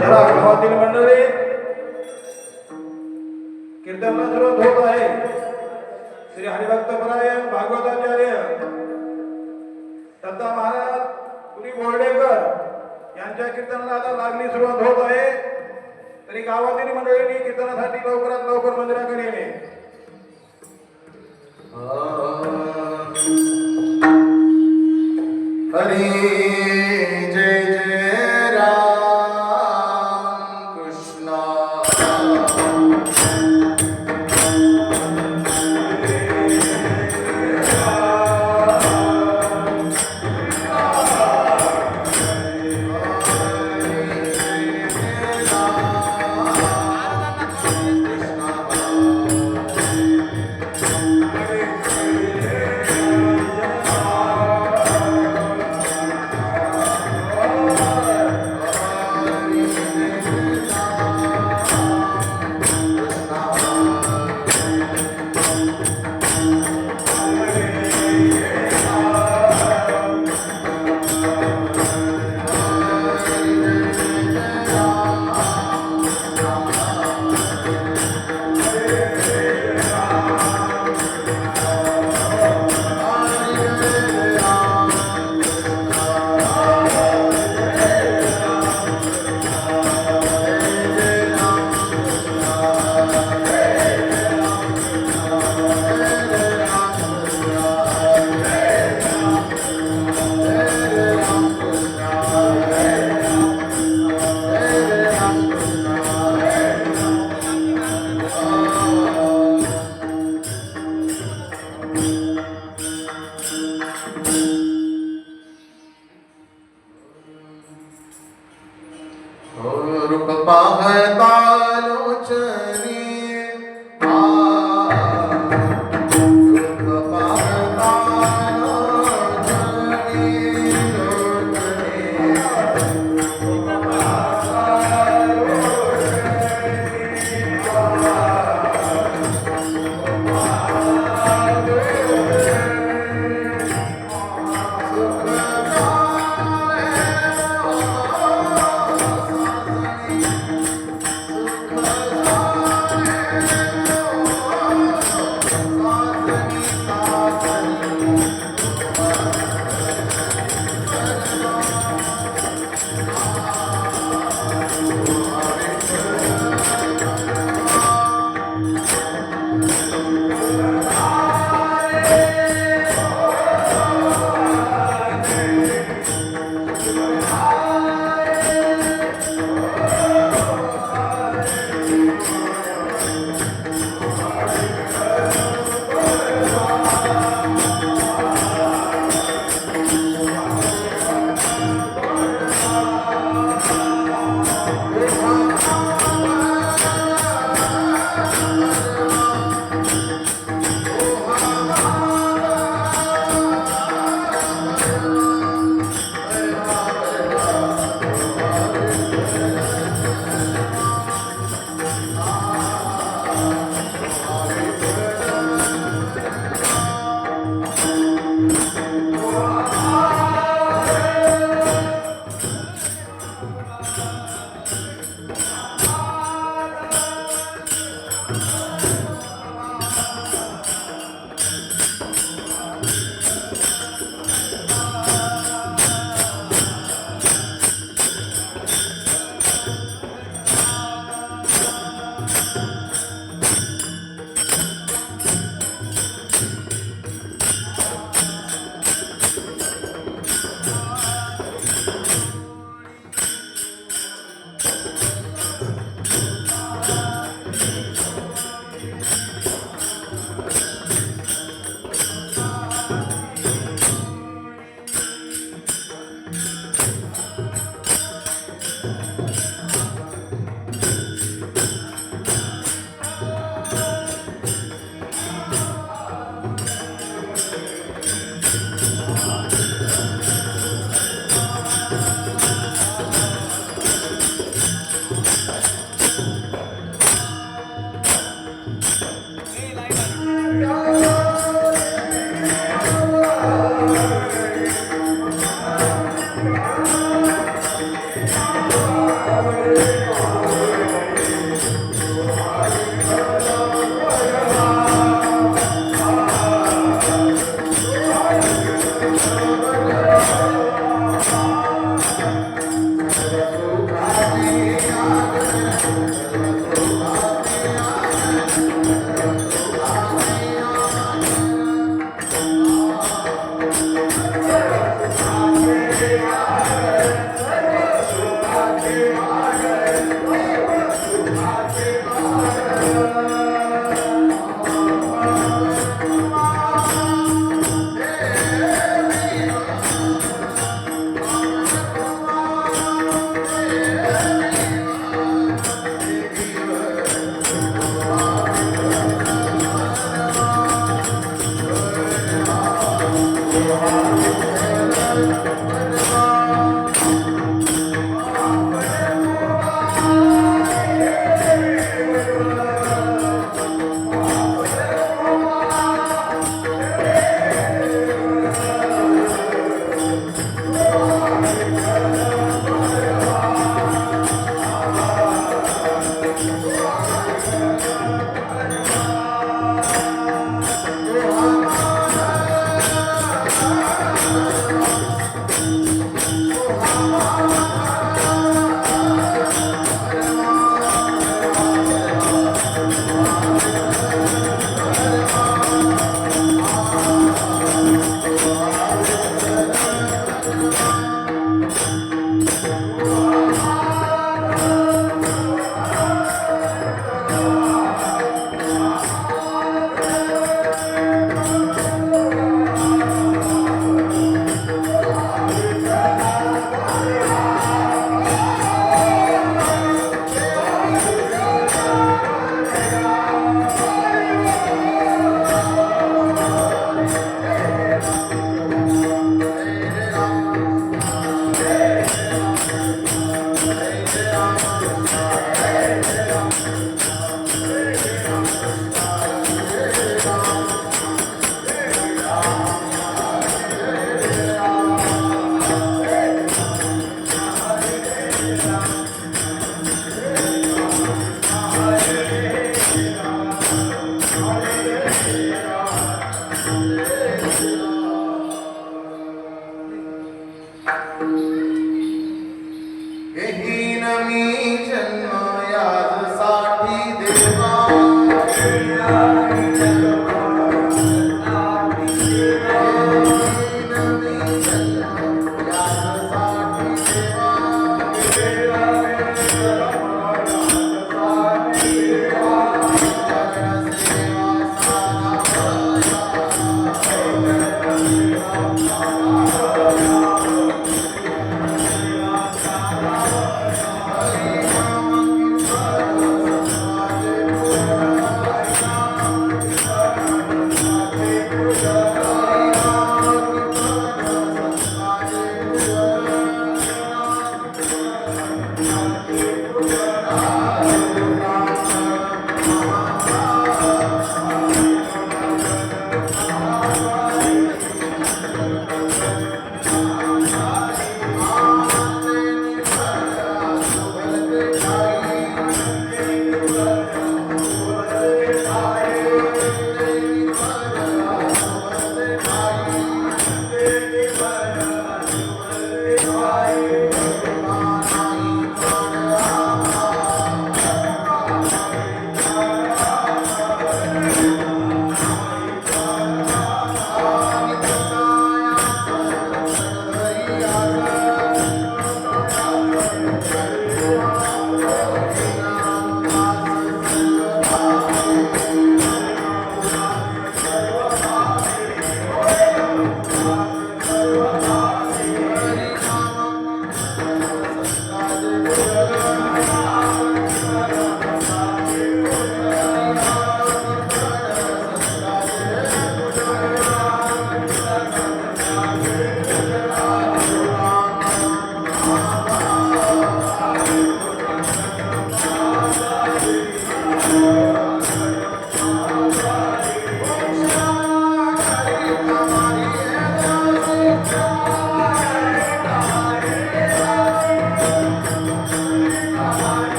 गावातील मंडळी कीर्तनाला सुरुवात होत आहे. श्री हरिभक्तपरायण भागवताचार्य दत्ता महाराज पुरी बोर्डेकर यांच्या कीर्तनाला आता लागली सुरुवात होत आहे. तरी गावातील मंडळींनी कीर्तनासाठी लवकरात लवकर मंदिराकडे येणे. हरी जय जय राम कृष्ण रूप पाहता लोचनी रूप पाहता लोचनी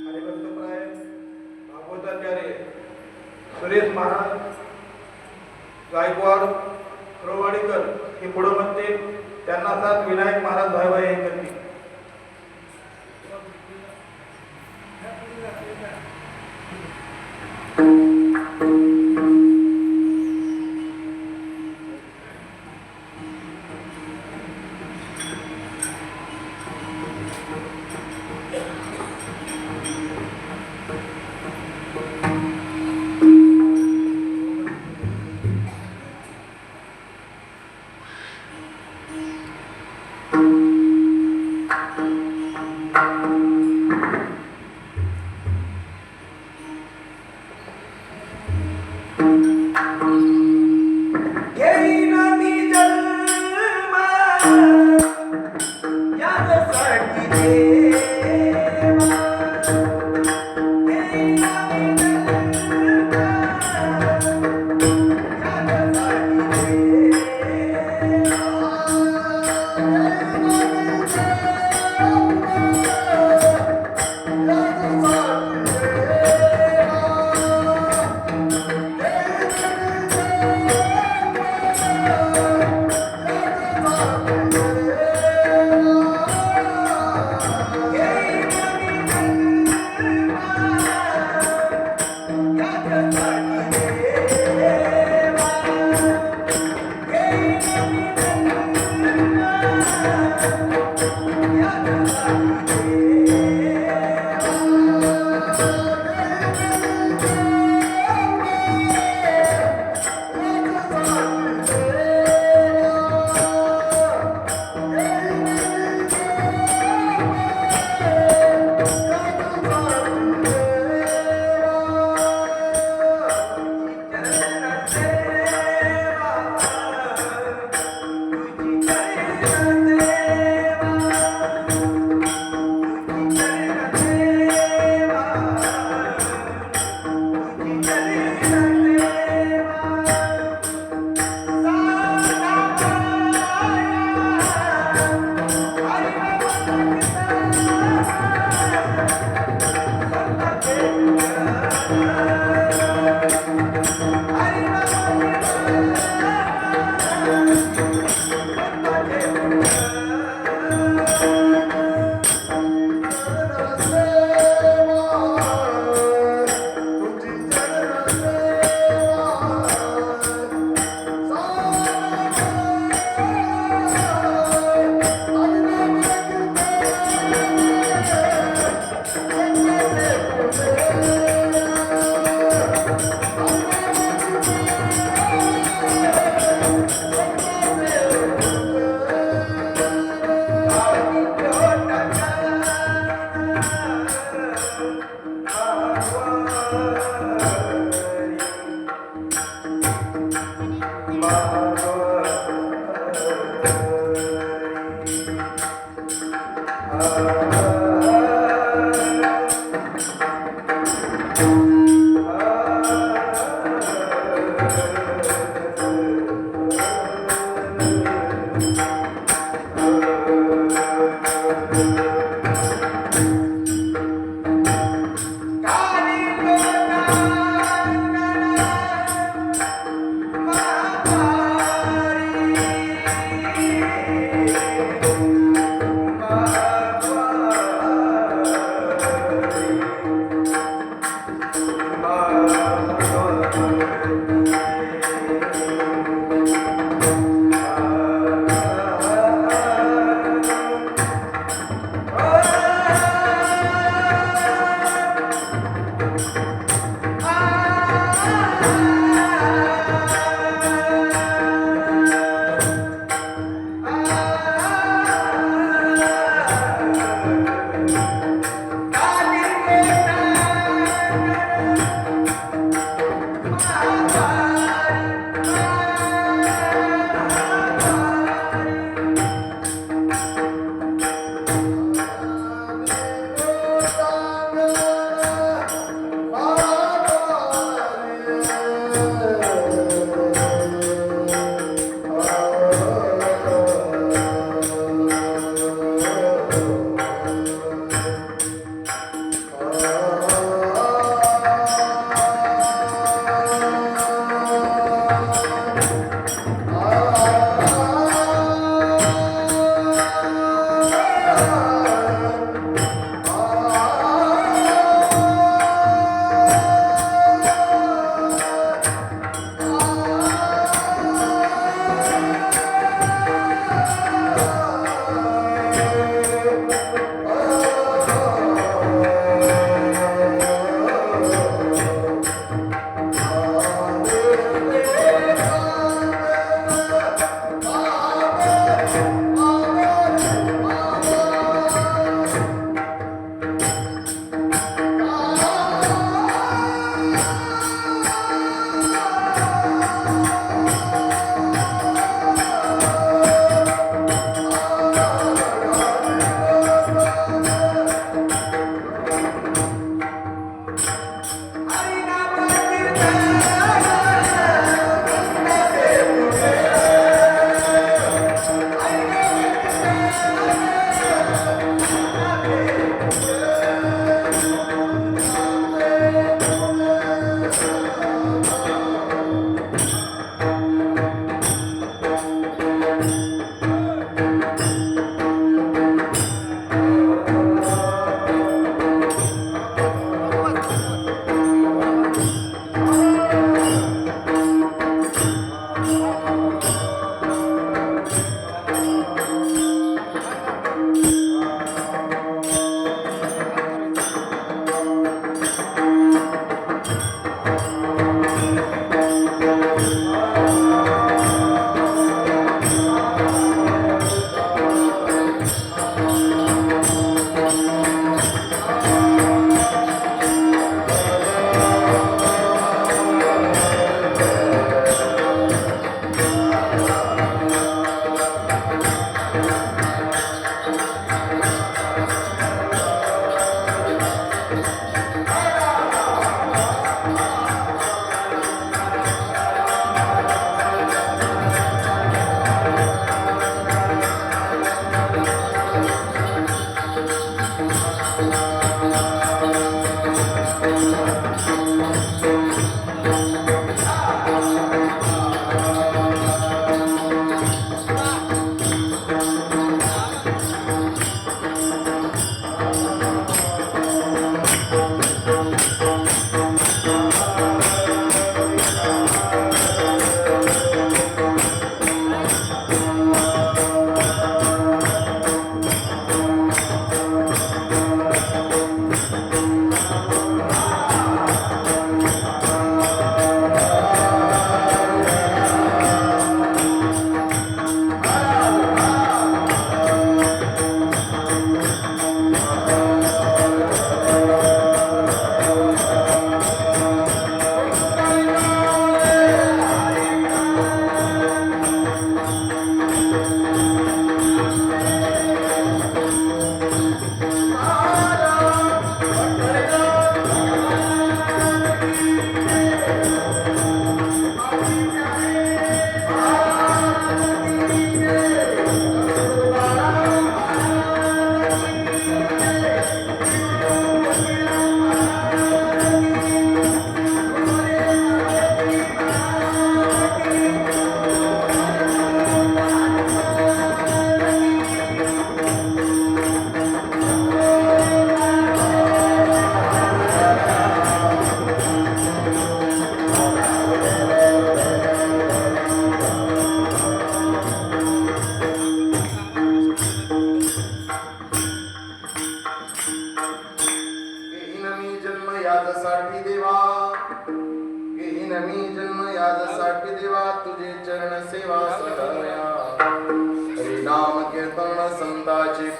हरिभक्तप्राय भागवताचार्य सुरेश महाराज गायकवाड प्रवाडीकर हे पुढे म्हणतील, त्यांना साथ विनायक महाराज भाईभाई हे करतील. येईना मी जन्म यासाठी देवा, येईना मी जन्म यासाठी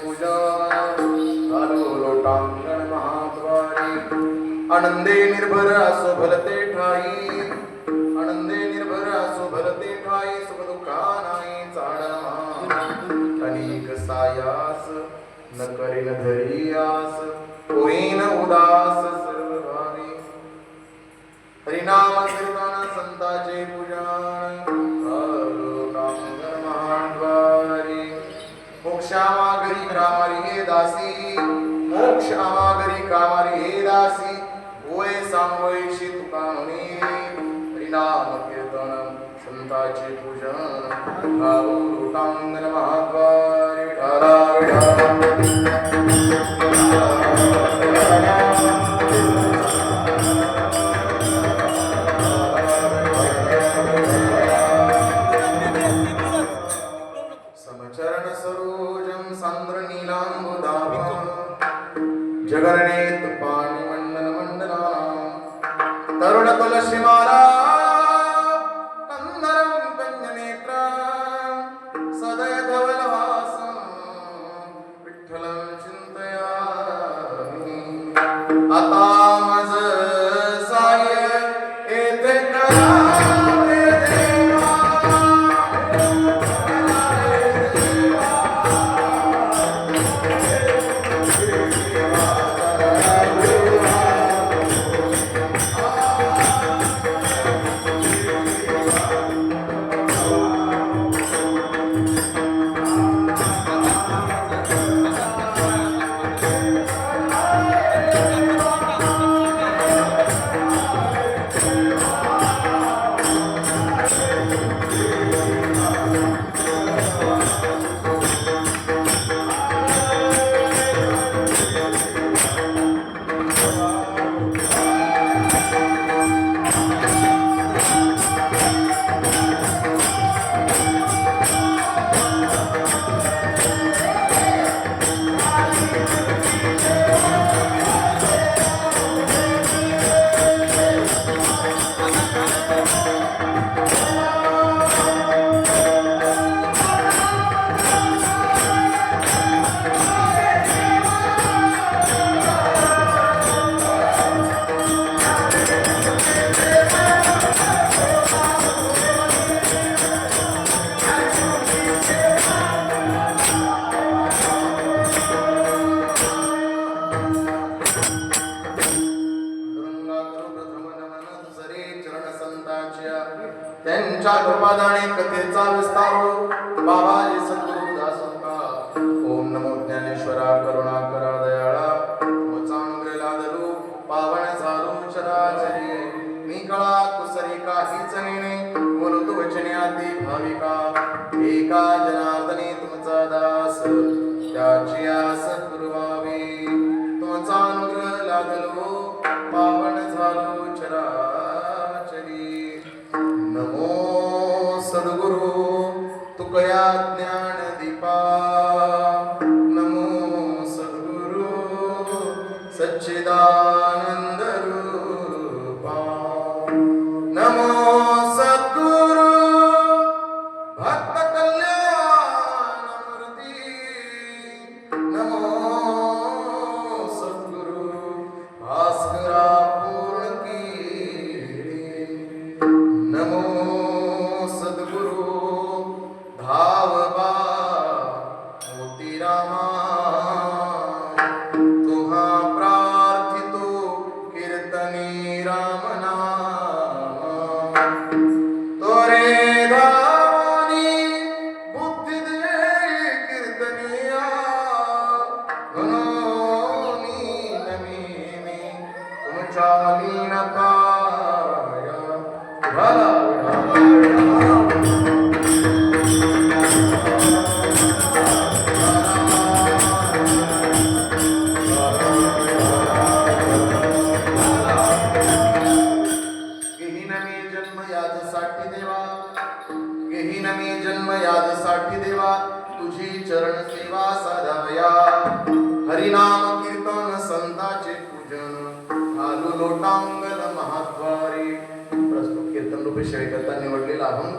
पूजन घालू लोटांगण महाद्वारी आनंदे निर्भर असो भलते ठाई आनंदे निर्भर असो भलते ठाई सुख दुःखा नाही चाडमा अनेक सायास न करीन धरी आस होईन उदास सर्व भावी हरिनाम कीर्तन संताचे पूजन घालू नामघर महाद्वारी मोक्षामागरी कामारी हे दासी मोक्षामागरी कामारी हे दासी होय सांगोयशी तुका म्हणे हरिनाम कीर्तन संताचे पूजन घालू लोटांगण महाद्वारी विठाला समचरण सरोजम सांद्र नीलांबुदाभं जगरणेत पाणी मंडल मंडला तरुण तुलसीमाला कंदरं कन्यनेत्रं सदय धवलवासं विठ्ठलं चिंतयामि आता मज साय येथे करावे देवा त्यांच्या कृपादाने कथेचा विस्तार हो बाबाजी सद्गुरु दासोका ओम नमो ज्ञानेश्वरा करुणाकरा दयाळा मुचांग्र लादलू पावन झालो चराचरी मी कळा कुसरी काहीच नेणे बोलतो वचने आधी भाविका एका जनार्दने तुमचा दास त्याची आस पुरवावी तुमचा अनुग्रह लादलो पावन झालो चराचरी नमो सद्गुरु तुकया ज्ञान दीपा नमो सद्गुरु सच्चिदानंद रूपा नमो सद्गुरु भक्त कल्याण मूर्ती नमो सद्गुरु भास्करा पूर्ण कीर्ती नमो सद्गुरु धावबा मोतीरामा तुम्हा प्रार्थितो कीर्तनी राम नाम तोरे धावनी बुद्धी दे कीर्तनिया मनोनी नमीनी तुमच्या लीन पाया भला यादसाठी देवा तुझी चरण सेवा साधावया हरिनाम कीर्तन संताचे पूजन घालू लोटांगण महाद्वारी प्रस्तुत कीर्तन रूपे सेवेकरता निवडलेला अभंग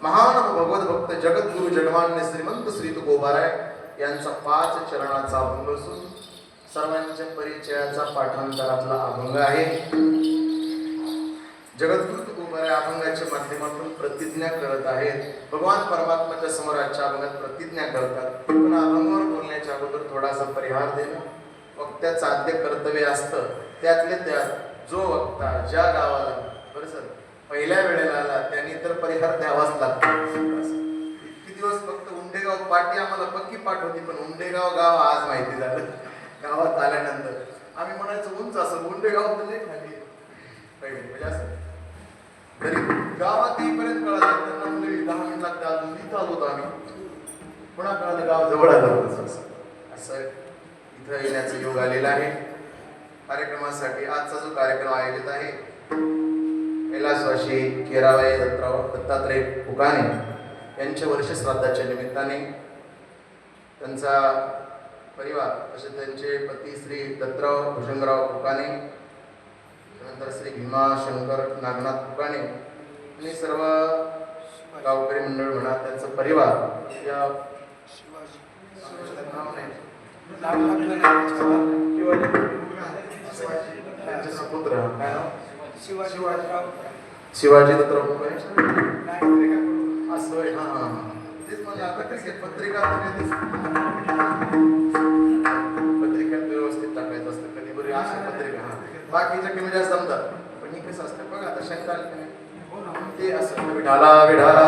महान भगवत भक्त जगद्गुरु जगमान्य श्रीमंत श्री तुकोबाराय यांचा 5 चरणाचा अभंग असून सर्वांच्या परिचयाचा पाठांतरातला अभंग आहे. जगद्गुरु उभाऱ्या अभंगाच्या माध्यमातून प्रतिज्ञा करत आहेत. भगवान परमात्माच्या समोर आजच्या अभंगात प्रतिज्ञा करतात, पण अभंगावर बोलण्याच्या अगोदर थोडासा परिहार देणं वक्त्याचं आद्य कर्तव्य असतं. त्यातले त्यात जो वक्ता ज्या गावाला बरं सर पहिल्या वेळेला आला त्यांनी तर परिहार द्यावाच लागतो. इतके दिवस फक्त उंडेगाव पाठी आम्हाला पक्की पाठ होती, पण उंडेगाव गाव आज माहिती झालं. गावात आल्यानंतर आम्ही म्हणायचं उंच असं उंडेगाव तर नाही खाली पहिले म्हणजे असं तरी गावात येईपर्यंत कळालं. त्यांना म्हणजे 10 मिनिट लागते, अजून इथं आलो होतो आम्ही, पुन्हा कळालं गाव जवळ आलं असं इथं येण्याचं योग आलेला आहे. कार्यक्रमासाठी आजचा जो कार्यक्रम आयोजित आहे कैलासवासी केराबाई दत्तात्रय फुकाणे यांच्या वर्षश्राद्धाच्या निमित्ताने त्यांचा परिवार तसे त्यांचे पती श्री दत्तराव भुजंगराव फुकाणे, नंतर श्री भीमा शंकर नागनाथ फुकाणे आणि सर्व गावकरी मंडळ म्हणा त्यांचा परिवार या त्यांचे सुपुत्र काय नाव शिवाजी दत्तराव फुकाणे असं हा तेच मला आता पत्रिका व्यवस्थित टाकायचं असतं कधी बरी अशा पत्रिका बाकीच्या कमी जास्त जमतात, पण हे कसं असतं बघा आता शंका ते असं विठाला विठाला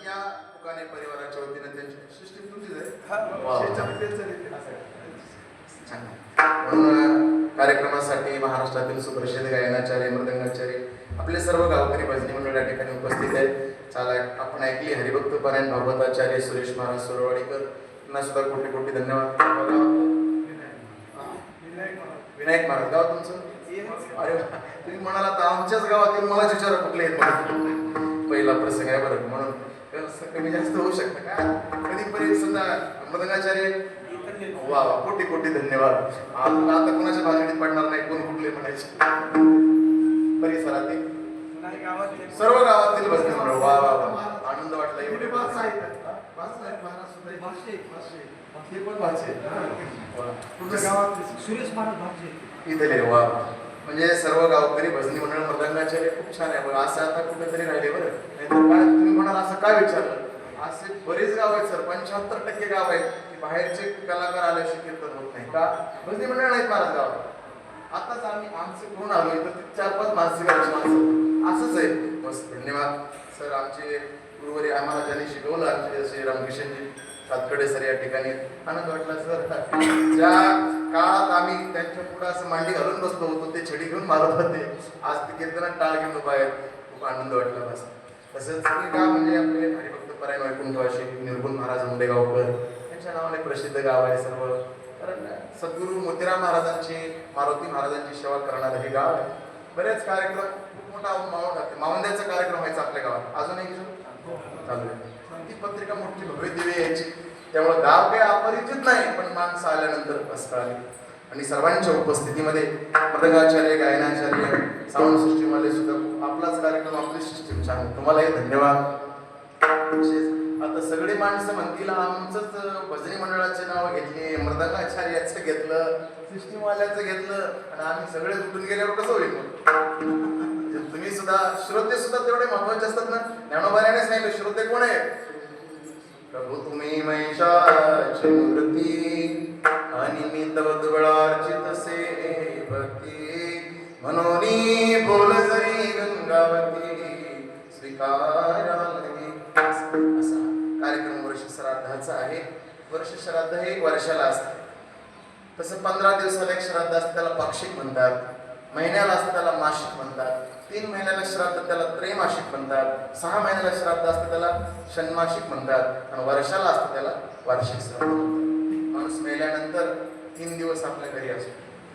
या फुकाणे परिवाराच्या वतीने त्यांची सृष्टी तुमचीच आहे. म्हणून कार्यक्रमासाठी महाराष्ट्रातील सुप्रसिद्ध गायनाचार्य मृदंगाचार्य आपले सर्व गावकरी भजनी मंडळ या ठिकाणी उपस्थित आहेत. चाला आपण ऐकली हरिभक्त पारायण भागवताचार्य सुरेश महाराज सुरवाडीकर यांना सुद्धा कोटी कोटी धन्यवाद. विनायक महाराज गाव तुमचं? अरे तुम्ही म्हणाला तर आमच्याच गावातील मला विचार कुठले आहेत पहिला प्रसंग आहे बरं, म्हणून कमी जास्त होऊ शकतं का कधीपर्यंत सुद्धा मृदंगाचार्य वा वा कोटी कोटी धन्यवाद. आता कोणाच्या भानगडीत पडणार नाही कोण कुठले म्हणायचे परिसरातील सर्व गावातील भजनी मंडळ वा वा वा आनंद वाटला. एवढे इथे वा म्हणजे सर्व गावकरी भजनी मंडळ मृदंगाचार्य खूप छान आहे बघा. असं आता कुठेतरी राहिले बरं, नाहीतर काय तुम्ही म्हणाल असं काय विचारलं. असे बरेच गाव आहेत सर, 75% गाव आहेत की बाहेरचे कलाकार आल्याशी कीर्तन होत नाही का भजनी मंडळ नाहीत महाराज गावात. आताच आम्ही आमचे कोण आलोय तर 4-5 माणसं असंच आहे. मस्त धन्यवाद सर. आमचे गुरुवारी आम्हाला ज्यांनी शिकवलं आमचे श्री रामकिशनजी सातकडे सर या ठिकाणी आनंद वाटला सर. ज्या काळात आम्ही त्यांच्या पुढे असं मांडी घालून बसलो होतो ते छडी घेऊन मारत होते, आज ते कीर्तनात टाळ घेऊन उभा आहेत. खूप आनंद वाटला बस. तसंच गाव म्हणजे आपले हरिभक्त पारायण वैकुंठवासी निर्गुण महाराज मुंडेगावकर त्यांच्या नावाने प्रसिद्ध गाव आहे सर्व. कारण सद्गुरू मोतीराम महाराजांची मारुती महाराजांची सेवा करणारं हे गाव आहे. बरेच कार्यक्रम खूप मोठा मावंद्याचा कार्यक्रम व्हायचा आपल्या गावात अजूनही चालू आहे. ती पत्रिका मोठी भव्य दिवे यायची, त्यामुळे गाव काही अपरिचित नाही, पण माणसं आल्यानंतर बसता आली. आणि सर्वांच्या उपस्थितीमध्ये मृदंगाचार्य गायनाचार्य साऊंड सिस्टीमवाले सुद्धा आपलाच कार्यक्रम आपली सिस्टीम छान. तुम्हालाही धन्यवाद. आता सगळे माणसं म्हणतील आमचंच भजनी मंडळाचे नाव घेतले, मृदंगाचार्याचं घेतलं, सिस्टीमवाल्याचं घेतलं आणि आम्ही सगळे उठून गेल्यावर कसं होईल मग. तुम्ही सुद्धा श्रोते सुद्धा तेवढे महत्वाचे असतात ना. ज्ञानोबाने सांगितलं श्रोते कोण आहे. प्रभू तुम्ही महिषाची मूर्ती आणि मी तव दुबळार्चित सेवकी मनोनी बोल जरी गंगावती स्वीकारालगी. असा कार्यक्रम वर्ष श्राद्धाचा आहे. वर्ष श्राद्ध हे 1 वर्षाला असतं. तसं 15 दिवसाला एक श्राद्ध असतं त्याला पाक्षिक म्हणतात, महिन्याला असतं त्याला मासिक म्हणतात, 3 महिन्याला श्राद्ध त्याला त्रैमासिक म्हणतात, 6 महिन्याला श्राद्ध असतं त्याला षण्मासिक म्हणतात आणि वर्षाला असतं त्याला वार्षिक श्राद्ध म्हणतात. माणूस मेल्यानंतर 3 दिवस आपल्या घरी असतो.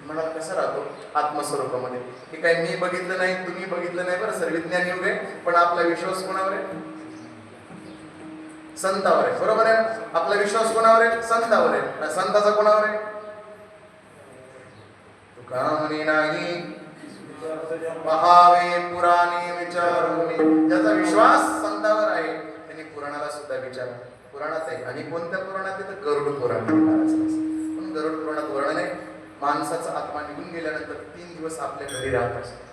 म्हणाल कसं राहतो आत्मस्वरूपामध्ये. हे काही मी बघितलं नाही तुम्ही बघितलं नाही बरं सर, विज्ञान युग आहे, पण आपला विश्वास कोणावर आहे. संतावर आहे. बरोबर आहे. आपला विश्वास कोणावर आहे. संतावर आहे. संताचा कोणावर आहे. तुका म्हणे नाही पहावे पुराणे विचारून. ज्याचा विश्वास संतावर आहे त्यांनी पुराणाला सुद्धा विचार. पुराणात आहे आणि कोणत्या पुराणात आहे तर गरुड पुराण. म्हणून गरुड पुराणात वर्णन आहे माणसाचा आत्मा निघून गेल्यानंतर 3 दिवस आपल्या घरी राहत असतो.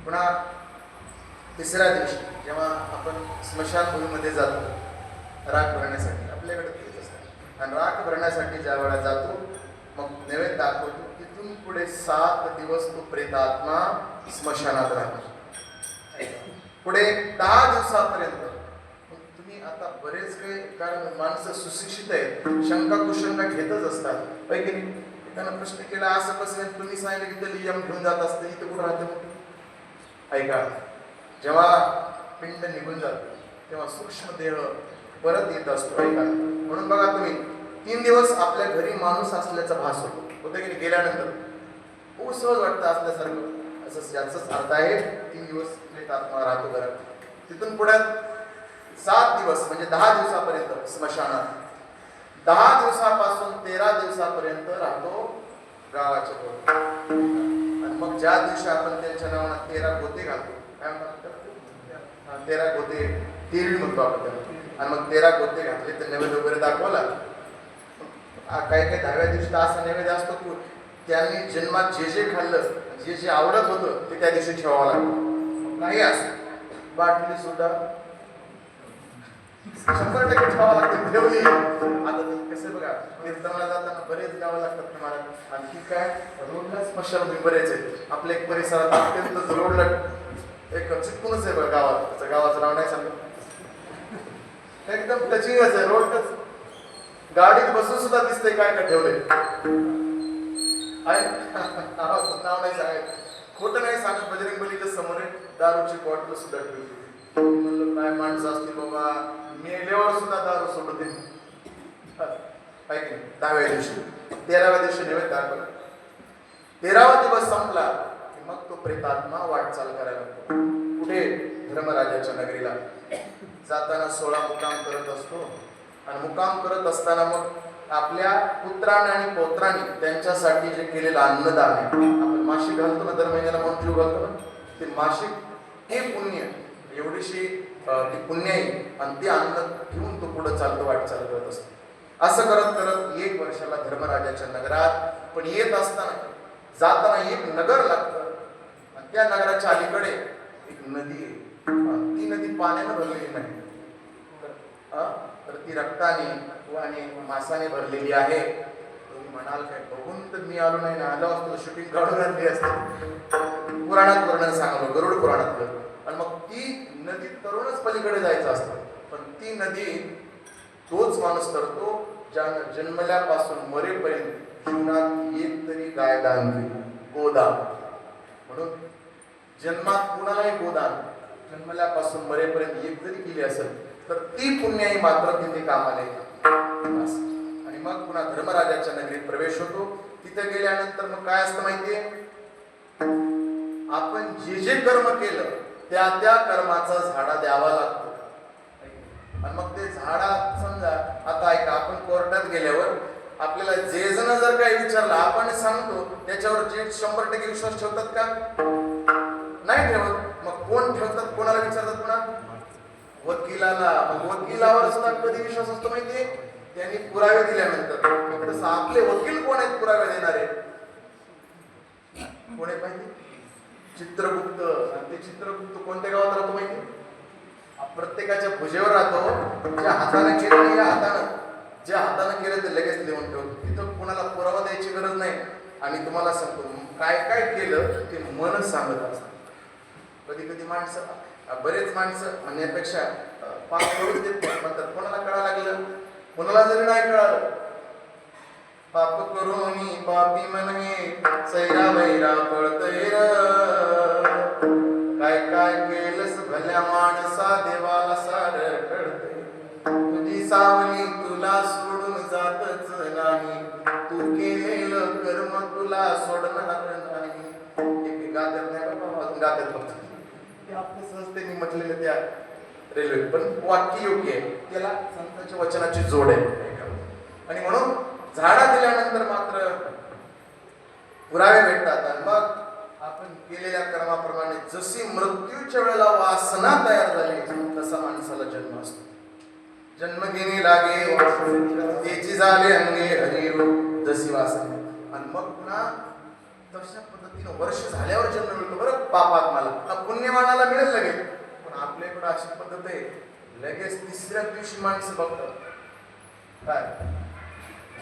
पुन्हा तिसऱ्या दिवशी जेव्हा आपण स्मशानभूमीमध्ये जातो राख भरण्यासाठी, आपल्याकडे तेच असतं, आणि राख भरण्यासाठी ज्या वेळा जातो मग नैवेद्य दाखवतो. तिथून पुढे 7 दिवस तो प्रेतात्मा स्मशानात राहतो. पुढे 10 दिवसापर्यंत. तुम्ही आता बरेच काही, कारण माणसं सुशिक्षित आहेत, शंका कुशंका घेतच असतात पैकी. त्यांना प्रश्न केला असं कसं तुम्ही सांगितलं की त्याला यम घेऊन जात असते, इथे कुठं राहते. ऐका, जेव्हा पिंड निघून जातो तेव्हा सूक्ष्म देह परत येत असतो. ऐका, म्हणून बघा तुम्ही 3 दिवस आपल्या घरी माणूस असल्याचा भास होतो की गेल्यानंतर खूप सहज वाटतं असल्यासारखं. असं याचाच अर्थ आहे 3 दिवस प्रेतात्मा राहतो घरात. तिथून पुढे 7 दिवस म्हणजे 10 दिवसापर्यंत स्मशानात. 10 दिवसापासून 13 दिवसापर्यंत राहतो गावाच्या पोटी. आणि मग ज्या दिवशी आपण त्यांच्या नावाने 13 गोते घालतो, काय म्हणतात 13 गोते, तिरवी म्हणतो आपण त्याला. आणि मग 13 गोते घातले तर नैवेद्य वगैरे दाखवला. काही काही 10व्या दिवशी तर असा नैवेद्य असतो की त्यांनी जन्मात जे जे खाल्लं, जे जे आवडत होतं ते त्या दिवशी ठेवावं लागतं. नाही असं बाटली सुद्धा 100% ठेवावं लागतं, ठेवली. आता कसं बघा, कीर्तनाला जाताना बरेच गावं लागतात तुम्हाला. आणखी काय रोडला स्मशानभूमी बरेच आहेत आपल्या एक परिसरात. अत्यंत रोडला एक चिटकूनच आहे बघा गावात. त्याचं गावाचं नाव नाही सांगत, एकदम टचिंगच आहे. रोडच गाडीत बसून सुद्धा दिसतंय काय काय ठेवलंय. नाव नाही सांगायचं, खोटं नाही सांगत. बजरंग बलीच्या समोर दारूची बॉटल सुद्धा ठेवली. म्हणलं काय माणसं असतील बाबा, मेल्यावर सुद्धा दारू सोडत नाही. 10व्या दिवशी 13व्या दिवशी नैवेद्य दाखवला. 13वा दिवस संपला की मग तो प्रेतात्मा वाटचाल करायला लागतो. कुठे? धर्मराजाच्या नगरीला. जाताना 16 मुक्काम करत असतो. आणि मुक्काम करत असताना मग आपल्या पुत्राने आणि पौत्रांनी त्यांच्यासाठी जे केलेलं अन्नदान आहे, आपण मासिक घालतो ना, दर महिन्याला म्हणून जीव घालतो ना, ते मासिक हे पुण्य, एवढीशी ती पुण्य आहे. आणि ते अन्न घेऊन तो पुढे चालतो, वाटचाल करत असतो. असं करत करत 1 वर्षाला धर्मराजाच्या नगरात. पण येत असताना जाताना एक नगर लागतं आणि त्या नगराच्या अलीकडे एक नदी आहे. ती नदी पाण्यानं भरलेली नाही, तर ती रक्ताने आणि मासाने भरलेली आहे. तुम्ही म्हणाल काय, बघून तर मी आलो नाही ना, आलो असतो शूटिंग काढून आणली असते. पुराणात वर्णन सांगलो, गरुड पुराणातलं. आणि मग ती नदी तरुणच पलीकडे जायचं असतं. पण ती नदी तोच माणूस करतो ज्यानं जन्मल्यापासून मरेपर्यंत जीवनात एक तरी गाय दान केली, गोदान. म्हणून जन्मात कुणालाही गोदान जन्मल्यापासून मरेपर्यंत एक जरी केली असेल तर ती पुण्याई मात्र तिथे कामाला येतात. आणि मग पुन्हा धर्मराजाच्या नगरीत प्रवेश होतो. तिथे गेल्यानंतर मग काय असतं माहितीये, आपण जे जे कर्म केलं त्या त्या कर्माचा झाडा द्यावा लागतो. आणि मग ते झाडा, समजा आता ऐका, आपण कोर्टात गेल्यावर आपल्याला जे जण जर काही विचारलं आपण सांगतो, त्याच्यावर जे 100% विश्वास ठेवतात का? नाही ठेवत. मग कोण ठेवतात, कोणाला विचारतात? पुन्हा वकिलाला. वकिलावर सुद्धा कधी विश्वास असतो माहितीये, त्यांनी पुरावे दिल्यानंतर. तसं आपले वकील कोण आहेत पुरावे देणारे? कोण आहेत माहिती? चित्रगुप्त. आणि ते चित्रगुप्त कोणत्या गावात राहतो माहिती? प्रत्येकाच्या भुजेवर राहतो. ज्या हाताने केलं, या हातानं ज्या हाताने केलं ते लगेच लिहून ठेवतो. तिथं कोणाला पुरावा द्यायची गरज नाही. आणि तुम्हाला सांगतो काय काय केलं ते मनच सांगत असतं. कधी कधी माणसं, बरेच माणसं म्हणण्यापेक्षा पाप करून देत म्हणतात. कोणाला कळा लागलं, कोणाला जरी नाही कळालं, पाप करून पापी म्हणे सैरा वैरा पळतय. काय काय केलंस भल्या माणसा देवाला सार कळतय. तुझी सावली तुला सोडून जातच नाही, तू केलेलं कर्म तुला सोडणार नाही. एक गात्यात नाही बाबा, गात्यात फक्त ते आपल्या संस्थेने म्हटलेलं त्या रेल्वे, पण वाक्य योग्य आहे, त्याला संतांच्या वचनाची जोड आहे. आणि म्हणून झाडा दिल्यानंतर मात्र पुरावे भेटतात. आणि मग आपण केलेल्या कर्माप्रमाणे जशी मृत्यूच्या वेळेला वासना तयार झाली तसा माणसाला जन्म असतो. जन्म घेणे लागे त्याची झाले अंगे हरिरूप जशी वासना. आणि मग पुन्हा तशा पद्धतीनं वर्ष झाल्यावर जन्म मिळतो. बरं पापात्माला पुण्यवानाला मिळेल लगेच, पण आपल्याकडे अशी पद्धत आहे लगेच तिसऱ्या दिवशी माणसं बघतात काय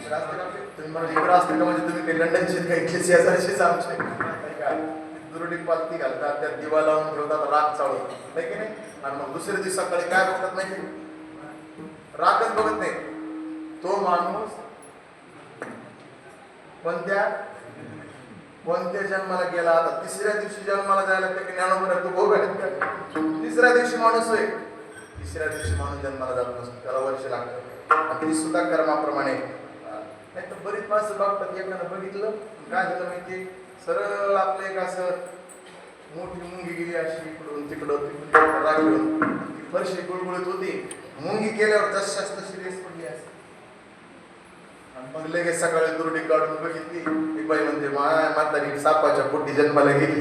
इकडं असते का तुम्ही मला इकडं असते का म्हणजे तुम्ही काही लंडनचे काही शेजारचेच आमचे काय दुरुडी पालती घालतात त्यात दिवा लावून ठेवतात राग चालवतात नाही की नाही. आणि मग दुसऱ्या दिवशी सकाळी काय बघतात नाही रागच बघत नाही. तो माणूस कोणत्या जन्माला गेला. आता तिसऱ्या दिवशी जन्माला जायला लागतं की ज्ञानोबा तू भाऊ तिसऱ्या दिवशी माणूस होय. तिसऱ्या दिवशी माणूस जन्माला जात नसतो, त्याला वर्ष लागतं. ती सुद्धा कर्माप्रमाणे. नाही तर बरीच माणसं बघतात एकानं बघितलं काय झालं माहिती सरळ आपलं एक असं मोठी मुंगी गेली अशी इकडून तिकडं राखून ती फरशी गुळगुळीत होती. मुंगी केल्यावर जशाच तशी रेस पडली असते. मग लगेच सकाळी दुर्डी काढून बघितली ती बाई म्हणते माय म्हातारी सापाच्या पोटी जन्माला गेली.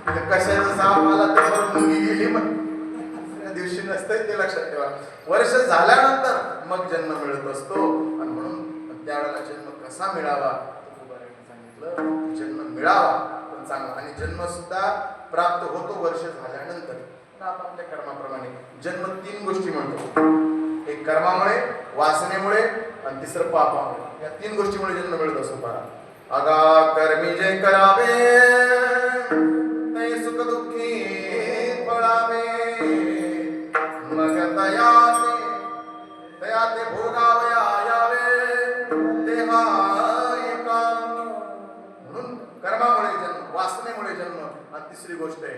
कशाचा साप आला तर मुंगी गेली. मग त्या दिवशी नसतंय ते लक्षात ठेवा. वर्ष झाल्यानंतर मग जन्म मिळत असतो. आणि म्हणून त्यावेळेला जन्म कसा मिळावा सांगितलं. जन्म मिळावा पण चांगला. आणि जन्म सुद्धा प्राप्त होतो वर्ष झाल्यानंतर आपल्या कर्माप्रमाणे. जन्म 3 गोष्टी म्हणतो. एक कर्मामुळे, वासनेमुळे आणि तिसरं पापामुळे. या 3 गोष्टीमुळे जन्म मिळत असतो. पहा अगा कर्मी जे करावे ते सुख दुःखी पळावे मग दयाते भोगावया यावे देहा एका. म्हणून कर्मामुळे जन्म, वासनेमुळे जन्म. आणि तिसरी गोष्ट आहे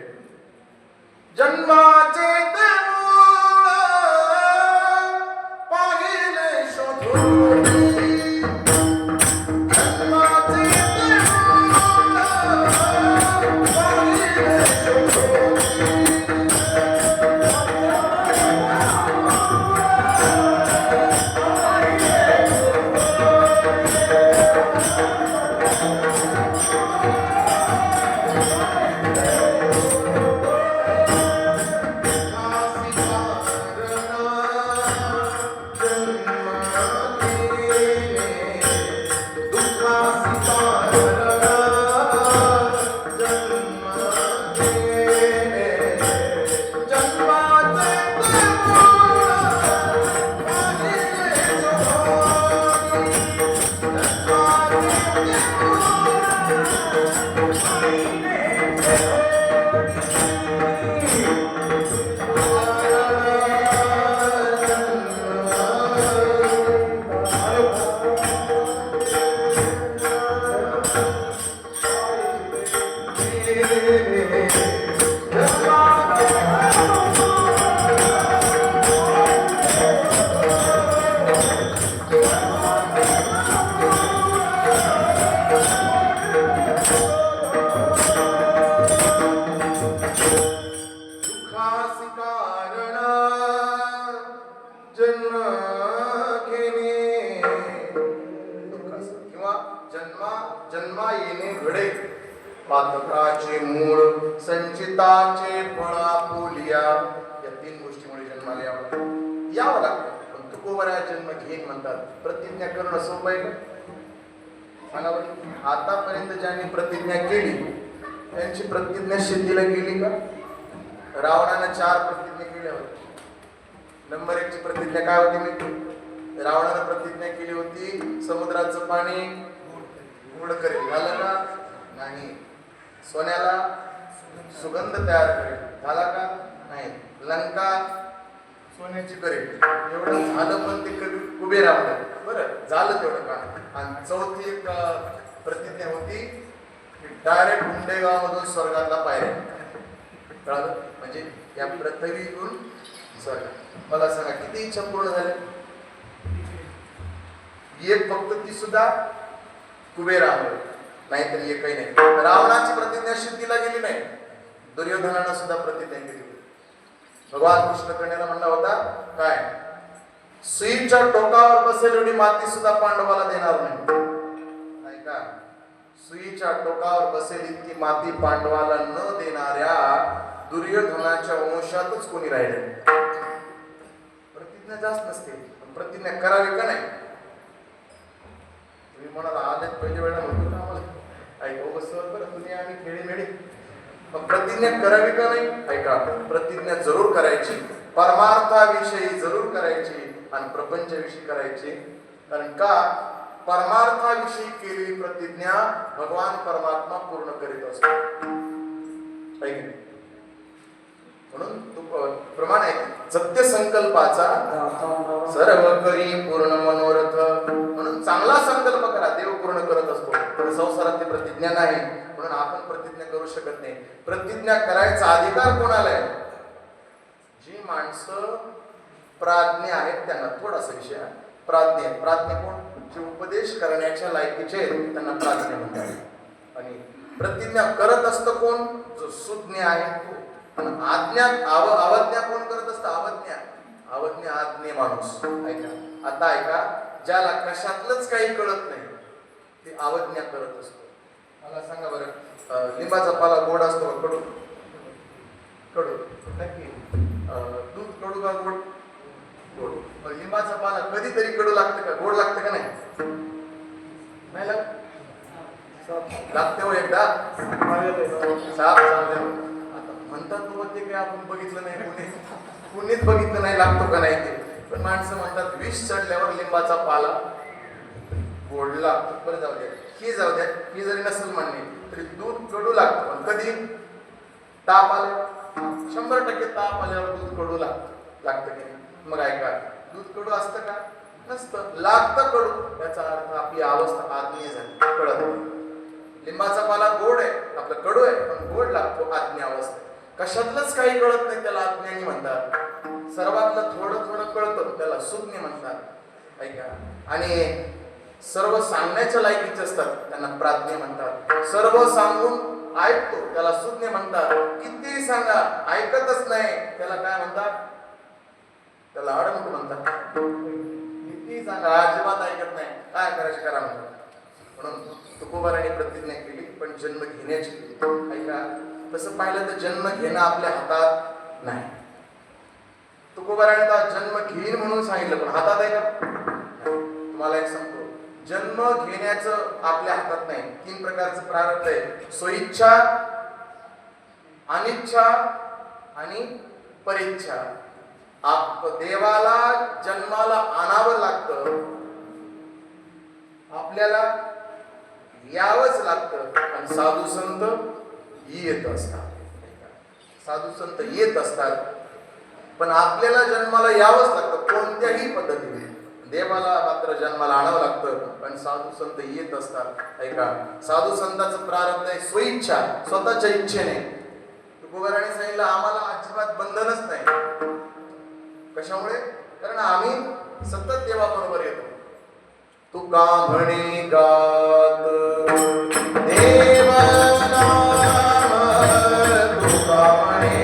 जन्माचे ते मूळ पाहिले शोधून. जन्माचे ते मूळ पाहिले शोधून. जन्मा येणे घडे पातकाचे मूळ संचिताचे फळ आपुलिया. या 3 गोष्टीमुळे जन्माला यावं लागतं. पण तुकोबऱ्या जन्म घेईन म्हणतात. प्रतिज्ञा करणं सोपं आहे का सांगा बरं. आतापर्यंत ज्यांनी प्रतिज्ञा केली त्यांची प्रतिज्ञा सिद्धीला गेली का? रावणानं 4 प्रतिज्ञा केल्या होत्या. नंबर 1 ची प्रतिज्ञा काय होती माहिती? रावणानं प्रतिज्ञा केली होती समुद्राचं पाणी गोड करेल. झालं का? नाही. सोन्याला सुगंध तयार करेल. झाला का? नाही. लंका सोन्याची करेल. एवढं झालं पण ते कुबेर आवडलं. बरं झालं तेवढं का? आणि 4थी एक प्रतिज्ञा होती की डायरेक्ट गुंडेगाव मधून स्वर्गातला पायऱ्या. कळलं? म्हणजे या पृथ्वीतून स्वर्ग. मला सांगा किती इच्छा पूर्ण झाल्या? एक फक्त ती सुद्धा कुबेरामुळे, नाहीतर एकही नाही. रावणाची प्रतिज्ञा सिद्धीला गेली नाही. दुर्योधनानं सुद्धा प्रतिज्ञा केली होती. भगवान कृष्ण कन्याला म्हणला होता काय सुईच्या टोकावर बसेल एवढी माती सुद्धा पांडवाला देणार नाही. का सुईच्या टोकावर बसेल इतकी माती पांडवाला न देणाऱ्या दुर्योधनाच्या वंशातच कोणी राहिले. प्रतिज्ञा जास्त नसते, पण प्रतिज्ञा करावी का नाही? तुम्ही म्हणाला आलेत पहिल्या वेळेला म्हणतो का आम्हाला ऐका बस बरं तुम्ही आम्ही खेळीमेळी, पण प्रतिज्ञा करावी का नाही? ऐका, प्रतिज्ञा जरूर करायची, परमार्थाविषयी जरूर करायची आणि प्रपंचाविषयी करायची. कारण का? परमार्थाविषयी केलेली प्रतिज्ञा भगवान परमात्मा पूर्ण करीत असतो. म्हणून तू प्रमाण आहे, सत्य संकल्पाचा सर्व करी पूर्ण मनोरथ. म्हणून चांगला संकल्प करा, देव पूर्ण करत असतो. पण संसारात ती प्रतिज्ञा नाही, म्हणून आपण प्रतिज्ञा करू शकत नाही. प्रतिज्ञा करायचा अधिकार कोणाला आहे? जी माणसं प्राज्ञ आहेत त्यांना. थोडासा विषय प्राज्ञ. प्राज्ञ कोण? जे उपदेश करण्याच्या लायकीचे आहेत त्यांना प्राज्ञ म्हणतात. आणि प्रतिज्ञा करत असतं कोण? जो सुज्ञ आहे तो. पण आज्ञा अवज्ञा कोण करत असतं? अवज्ञा आज्ञे माणूस. ऐका, आता ऐका, ज्याला कशातलंच काही कळत नाही ते अवज्ञा करत असतो. मला सांगा बरं, लिंबाचा पाला गोड असतो का कडू? कडू नक्की. दूध कडू का गोड? गोड. लिंबाचा पाला कधीतरी कडू लागतं का? गोड लागतं का नाही? नाही लागते हो एकदा. साप आता म्हणतात तू ते काय आपण बघितलं नाही, कुणीच बघितलं नाही लागतो का नाही ते. पण माणसं म्हणतात विष चढल्यावर लिंबाचा पाला गोड लागतो. बरं जाऊ द्या, ही जाऊ द्या, ही जरी नसेल म्हणणे तरी दूध कडू लागतं. पण कधी? ताप आले, 100% ताप आल्यावर दूध कडू लागतं की नाही? मग ऐका, दूध कडू असतं का? नसतं. लागतं कडू, याचा अर्थ आपली अवस्था आज्ञा झाली, कळत नाही. लिंबाचा पाला गोड आहे, आपलं कडू आहे, पण गोड लागतो, आज्ञा अवस्था. कशातलंच काही कळत नाही त्याला अज्ञानी म्हणतात. सर्वातलं थोडं थोडं कळतं त्याला सुज्ञ म्हणतात. ऐका, आणि सर्व सांगण्याच्या लायकीचे असतात त्यांना प्राज्ञ म्हणतात. सर्व सांगून ऐकतो त्याला सुज्ञ म्हणतात. किती सांगा ऐकतच नाही त्याला काय म्हणतात? त्याला अडमुठ म्हणतात. किती सांगा अजिबात ऐकत नाही, काय करायचं करा म्हणतात. म्हणून तुकोबाराने प्रतिज्ञा केली, पण जन्म घेण्याची केली. ऐका, तसं पाहिलं तर जन्म घेणं आपल्या हातात नाही. तुकोबाराने तर जन्म घेईन म्हणून सांगितलं, पण हातात आहे का? तुम्हाला एक सांगतो, जन्म घेण्याचं आपल्या हातात नाही. 3 प्रकारचं प्रारब्ध आहे: स्वइच्छा, अनिच्छा आणि परेच्छा. देवाला जन्माला आणावं लागतं, आपल्याला यावंच लागतं. आणि साधू संत येत असतात. साधू संत येत असतात, पण आपल्याला जन्माला यावंच लागतं कोणत्याही पद्धतीने. देवाला मात्र जन्माला आणावं लागतं, पण साधू संत येत असतात. ऐका, साधू संताचं प्रारब्ध आहे स्वइच्छा, स्वतःच्या इच्छेने. तुकोबाराने सांगितलं आम्हाला अजिबात बंधनच नाही. कशामुळे? कारण आम्ही सतत देवाबरोबर येतो. तुका म्हणे गात देवा नाम, तुका म्हणे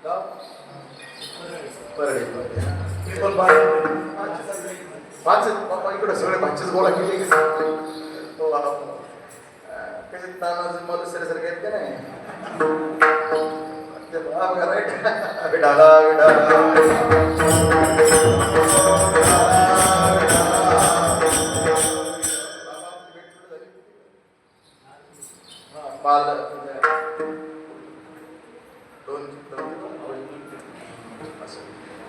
गाव परळी. मी पण पाच बाप्पा इकडे सगळे भाचेच गोळा केले की तो आला कसे तानाज मधुसऱ्यासारखे आहेत का नाही ते बघा राईट विडाला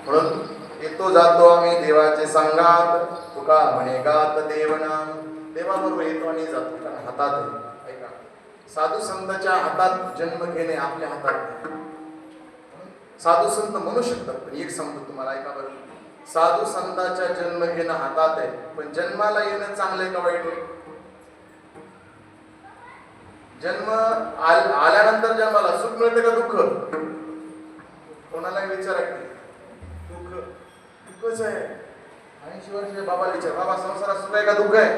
म्हणून येतो जातो आम्ही देवाचे संगात तुका म्हणे गात देवनाम. देवाबरोबर येतो आणि जातो कारण हातात आहे. ऐका साधू संतांच्या हातात जन्म घेणे आपल्या हातात नाही. साधू संत म्हणू शकतात पण एक सांगतो तुम्हाला ऐका बरं. साधू संतांच्या जन्म घेणं हातात आहे पण जन्माला येणं चांगले का वाईट आहे. जन्म आल्यानंतर जन्माला सुख मिळते का दुःख. कोणालाही विचारा की दुःखच आहे. 80 वर्ष बाबाला विचार बाबा संसारात सुख आहे का दुःख आहे.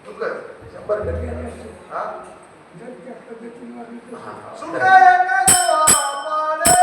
दुःख 100% हा सुख आहे का बाबाले?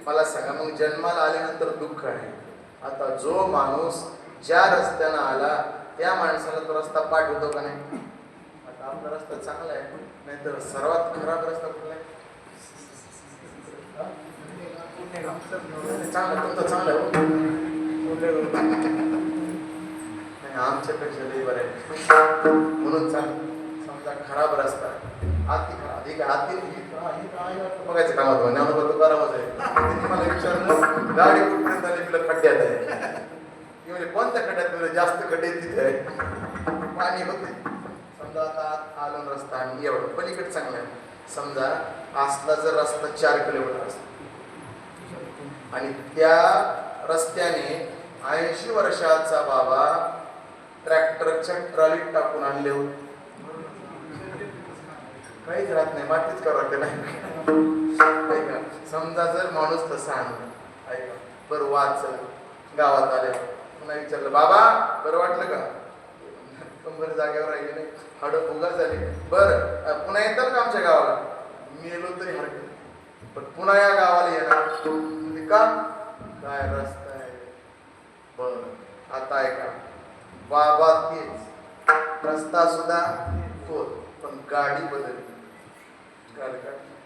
मला सांगा मग जन्माला आल्यानंतर दुःख आहे. आता जो माणूस ज्या रस्त्यानं आला त्या माणसाला तो रस्ता पाठ होतो का नाही. आता आपला रस्ता चांगला आहे नाहीतर सर्वात खराब रस्ता कुठला आहे. चांगला तुमचा चांगला आहे आमच्यापेक्षा लई बरं आहे म्हणून समजा खराब रस्ता बघायचं काम होतं ज्ञानोबा तुकारामच आहे. त्यांनी मला विचारलं गाडी कुठपर्यंत आली. तुला खड्ड्यात आहे. म्हणजे कोणत्या खड्ड्यात जास्त खड्डे तिथे आहे पाणी होते. समजा आता आलो रस्ता आणि एवढं पलीकडे चांगला आहे. समजा असला जर रस्ता 4 किलोमीटर असतो आणि त्या रस्त्याने 80 वर्षाचा बाबा ट्रॅक्टरच्या ट्रॉलीत टाकून आणले होते. काहीच राहत नाही मातीच करावं नाही. ऐका समजा जर माणूस तसा आणला ऐका बरं वाचल गावात आले पुन्हा विचारलं बाबा बरं वाटलं का. कंबर जागेवर राहिले नाही हाड उगा झाली. बरं पुन्हा येतात का आमच्या गावाला. मी येलो तरी हरकत पण पुन्हा या गावाला येणार का काय रस्ता आहे. बर आता ऐका बाबा तेच रस्ता सुद्धा तो पण गाडी बदलली.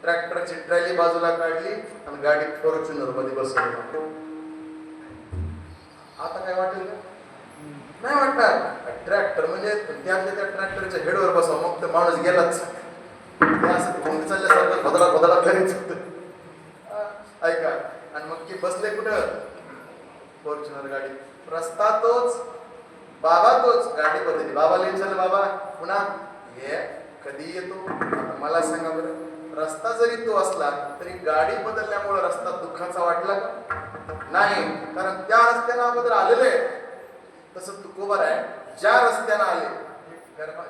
ट्रॅक्टरची ट्रॅली बाजूला काढली आणि गाडी फॉर्च्युनर मध्ये बसवली. आता काय वाटेल का नाही वाटणार. ट्रॅक्टर म्हणजे त्यातल्या त्या ट्रॅक्टरच्या हेडवर बसावं मग तर माणूस गेलाच. असं घोंग चालल्यासारखं बदला करायचं ऐका आणि मग ते बसले कुठं फॉर्च्युनर गाडी. रस्ता तोच बाबा तोच गाडी बदलली. बाबाला विचारलं बाबा पुन्हा ये कधी येतो. मला सांगा बरं रस्ता जरी तो असला तरी गाडी बदलल्यामुळे रस्ता दुःखाचा वाटला नाही. कारण त्या रस्त्यानं अगोदर आलेले तसं तुकोबर आहे. ज्या रस्त्यानं आले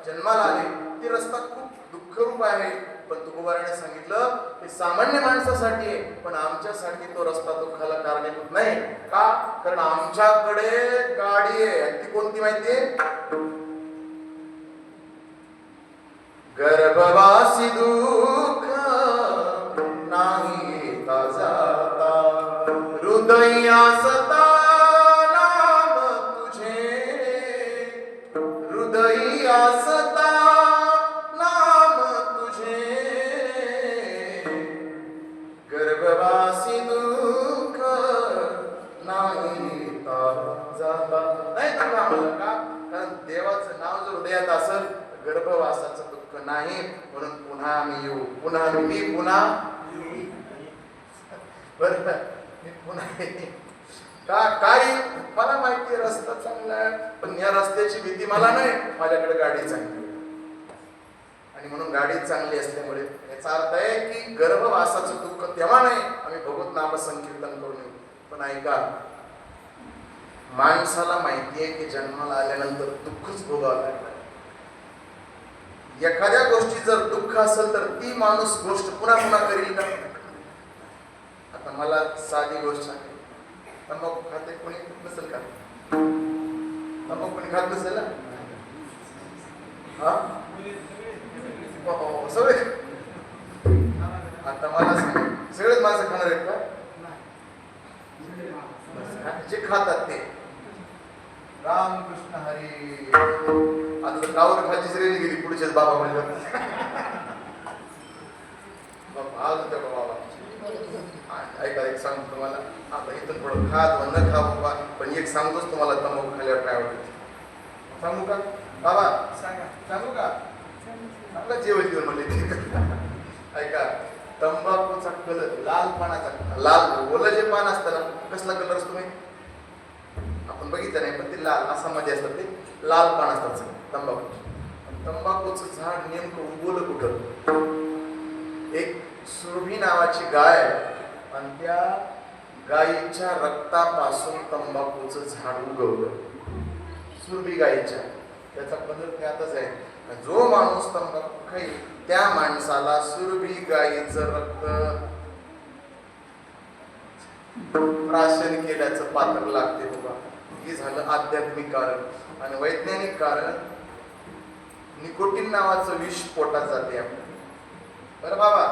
जन्माला आले ती रस्ता खूप दुःखरूप आहे. पण तुकोबाराने सांगितलं की सामान्य माणसासाठी आहे पण आमच्यासाठी तो रस्ता दुःखाला कारणीभूत नाही. का कारण आमच्याकडे गाडी आहे. ती कोणती माहितीये. गर्भवासी दुःख नाही येता जाता हृदया सता नाम तुझे हृदया सता नाम तुझे गर्भवासी दुःख नाही येता जाता. नाही तुला आम्हाला का कारण देवाचं नाव जर हृदयात असेल गर्भवासाचं दुःख नाही. म्हणून पुन्हा मी येऊ पुन्हा मी पुन्हा बरं मी पुन्हा का काही मला माहिती रस्ता चांगला आहे पण या रस्त्याची भीती मला नाही. माझ्याकडे गाडी चांगली आणि म्हणून गाडी चांगली असल्यामुळे याचा अर्थ आहे की गर्भवासाचं दुःख तेव्हा नाही आम्ही भगवत नाम संकीर्तन करून येऊ. पण ऐका, माणसाला माहिती आहे की जन्माला आल्यानंतर दुःखच भोगावं लागणार. एखाद्या गोष्टी जर दुःख असेल तर ती माणूस गोष्ट पुन्हा पुन्हा करील का? आता मला साधी गोष्ट आहे, तंबाखू खाते कोणी नसेल का? तंबाखू कोणी खात नसेल ना? हा? हो, सगळे. आता मला सांग, सगळेच माणसं खाणार आहेत का? जे खातात ते. रामकृष्ण हरी. आता तर गावावर खायची रेल गेली पुढच्याच बाबा म्हणजे बाबा ऐका, एक सांगतो तुम्हाला. आता इथून थोडं खा न खा बाबा, पण एक सांगतोच तुम्हाला तंबाखू खाल्ल्यावर काय आवडतं. सांगू का बाबा? सांगू का? आपला जेवण जेवण म्हणले. ऐका, तंबाखूचा कलर लाल पानाचा, लाल ओलं जे पान असतं ना, कसला कलर असतो माहिती? आपण बघितलं नाही, पण ते लाल असा मध्ये असतात, ते लाल पान असतात तंबाखू. तंबाखूचं झाड नेमकं उगवलं कुठं? एक सुरभी नावाची गाय आणि त्या गायीच्या रक्तापासून तंबाखूचं झाड उगवलं. सुरभी गायीच्या, त्याचा कलर त्यातच आहे. जो माणूस तंबाखू खाईल त्या माणसाला सुरभी गायीचं रक्त प्राशन केल्याचं पात्र लागते बाबा. हे झालं आध्यात्मिक कारण. आणि वैज्ञानिक कारण, निकोटीन नावाचं विष पोटात जाते आपल्या. बरं बाबा,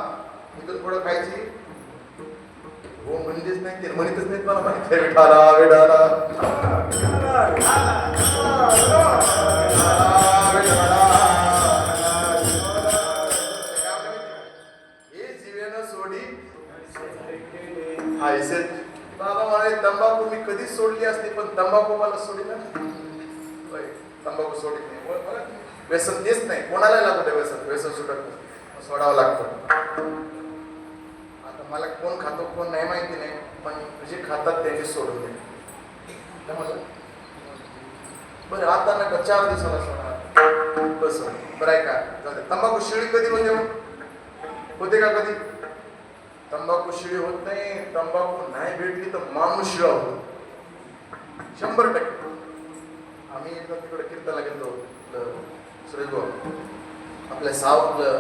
इथून पुढं खायची हो म्हणजेच नाही, ते म्हणतच नाहीत, मला माहिती आहे. विठाला विठाला हे जीवेनं सोडी आयसे. बाबा म्हणाले तंबाखू मी कधीच सोडली असते, पण तंबाखू मला सोडी ना. तंबाखू सोडित नाही. व्यसन देत नाही कोणाला लागू द्या. व्यसन सुटत नाही, सोडावं लागतं. आता मला कोण खातो कोण नाही माहिती नाही, पण जे खातात त्यांनी सोडून द्या. बरं आता नका, 4 दिवसाला सोडा बस. बरं आहे का? तंबाखू शिळी कधी होते का कधी? तंबाखू शिळी होत नाही. तंबाखू नाही भेटली तर माणूस शिळा होतो 100%. आम्ही एकदा तिकडे कीर्तनला गेलो सुरेश आपल्या आपलं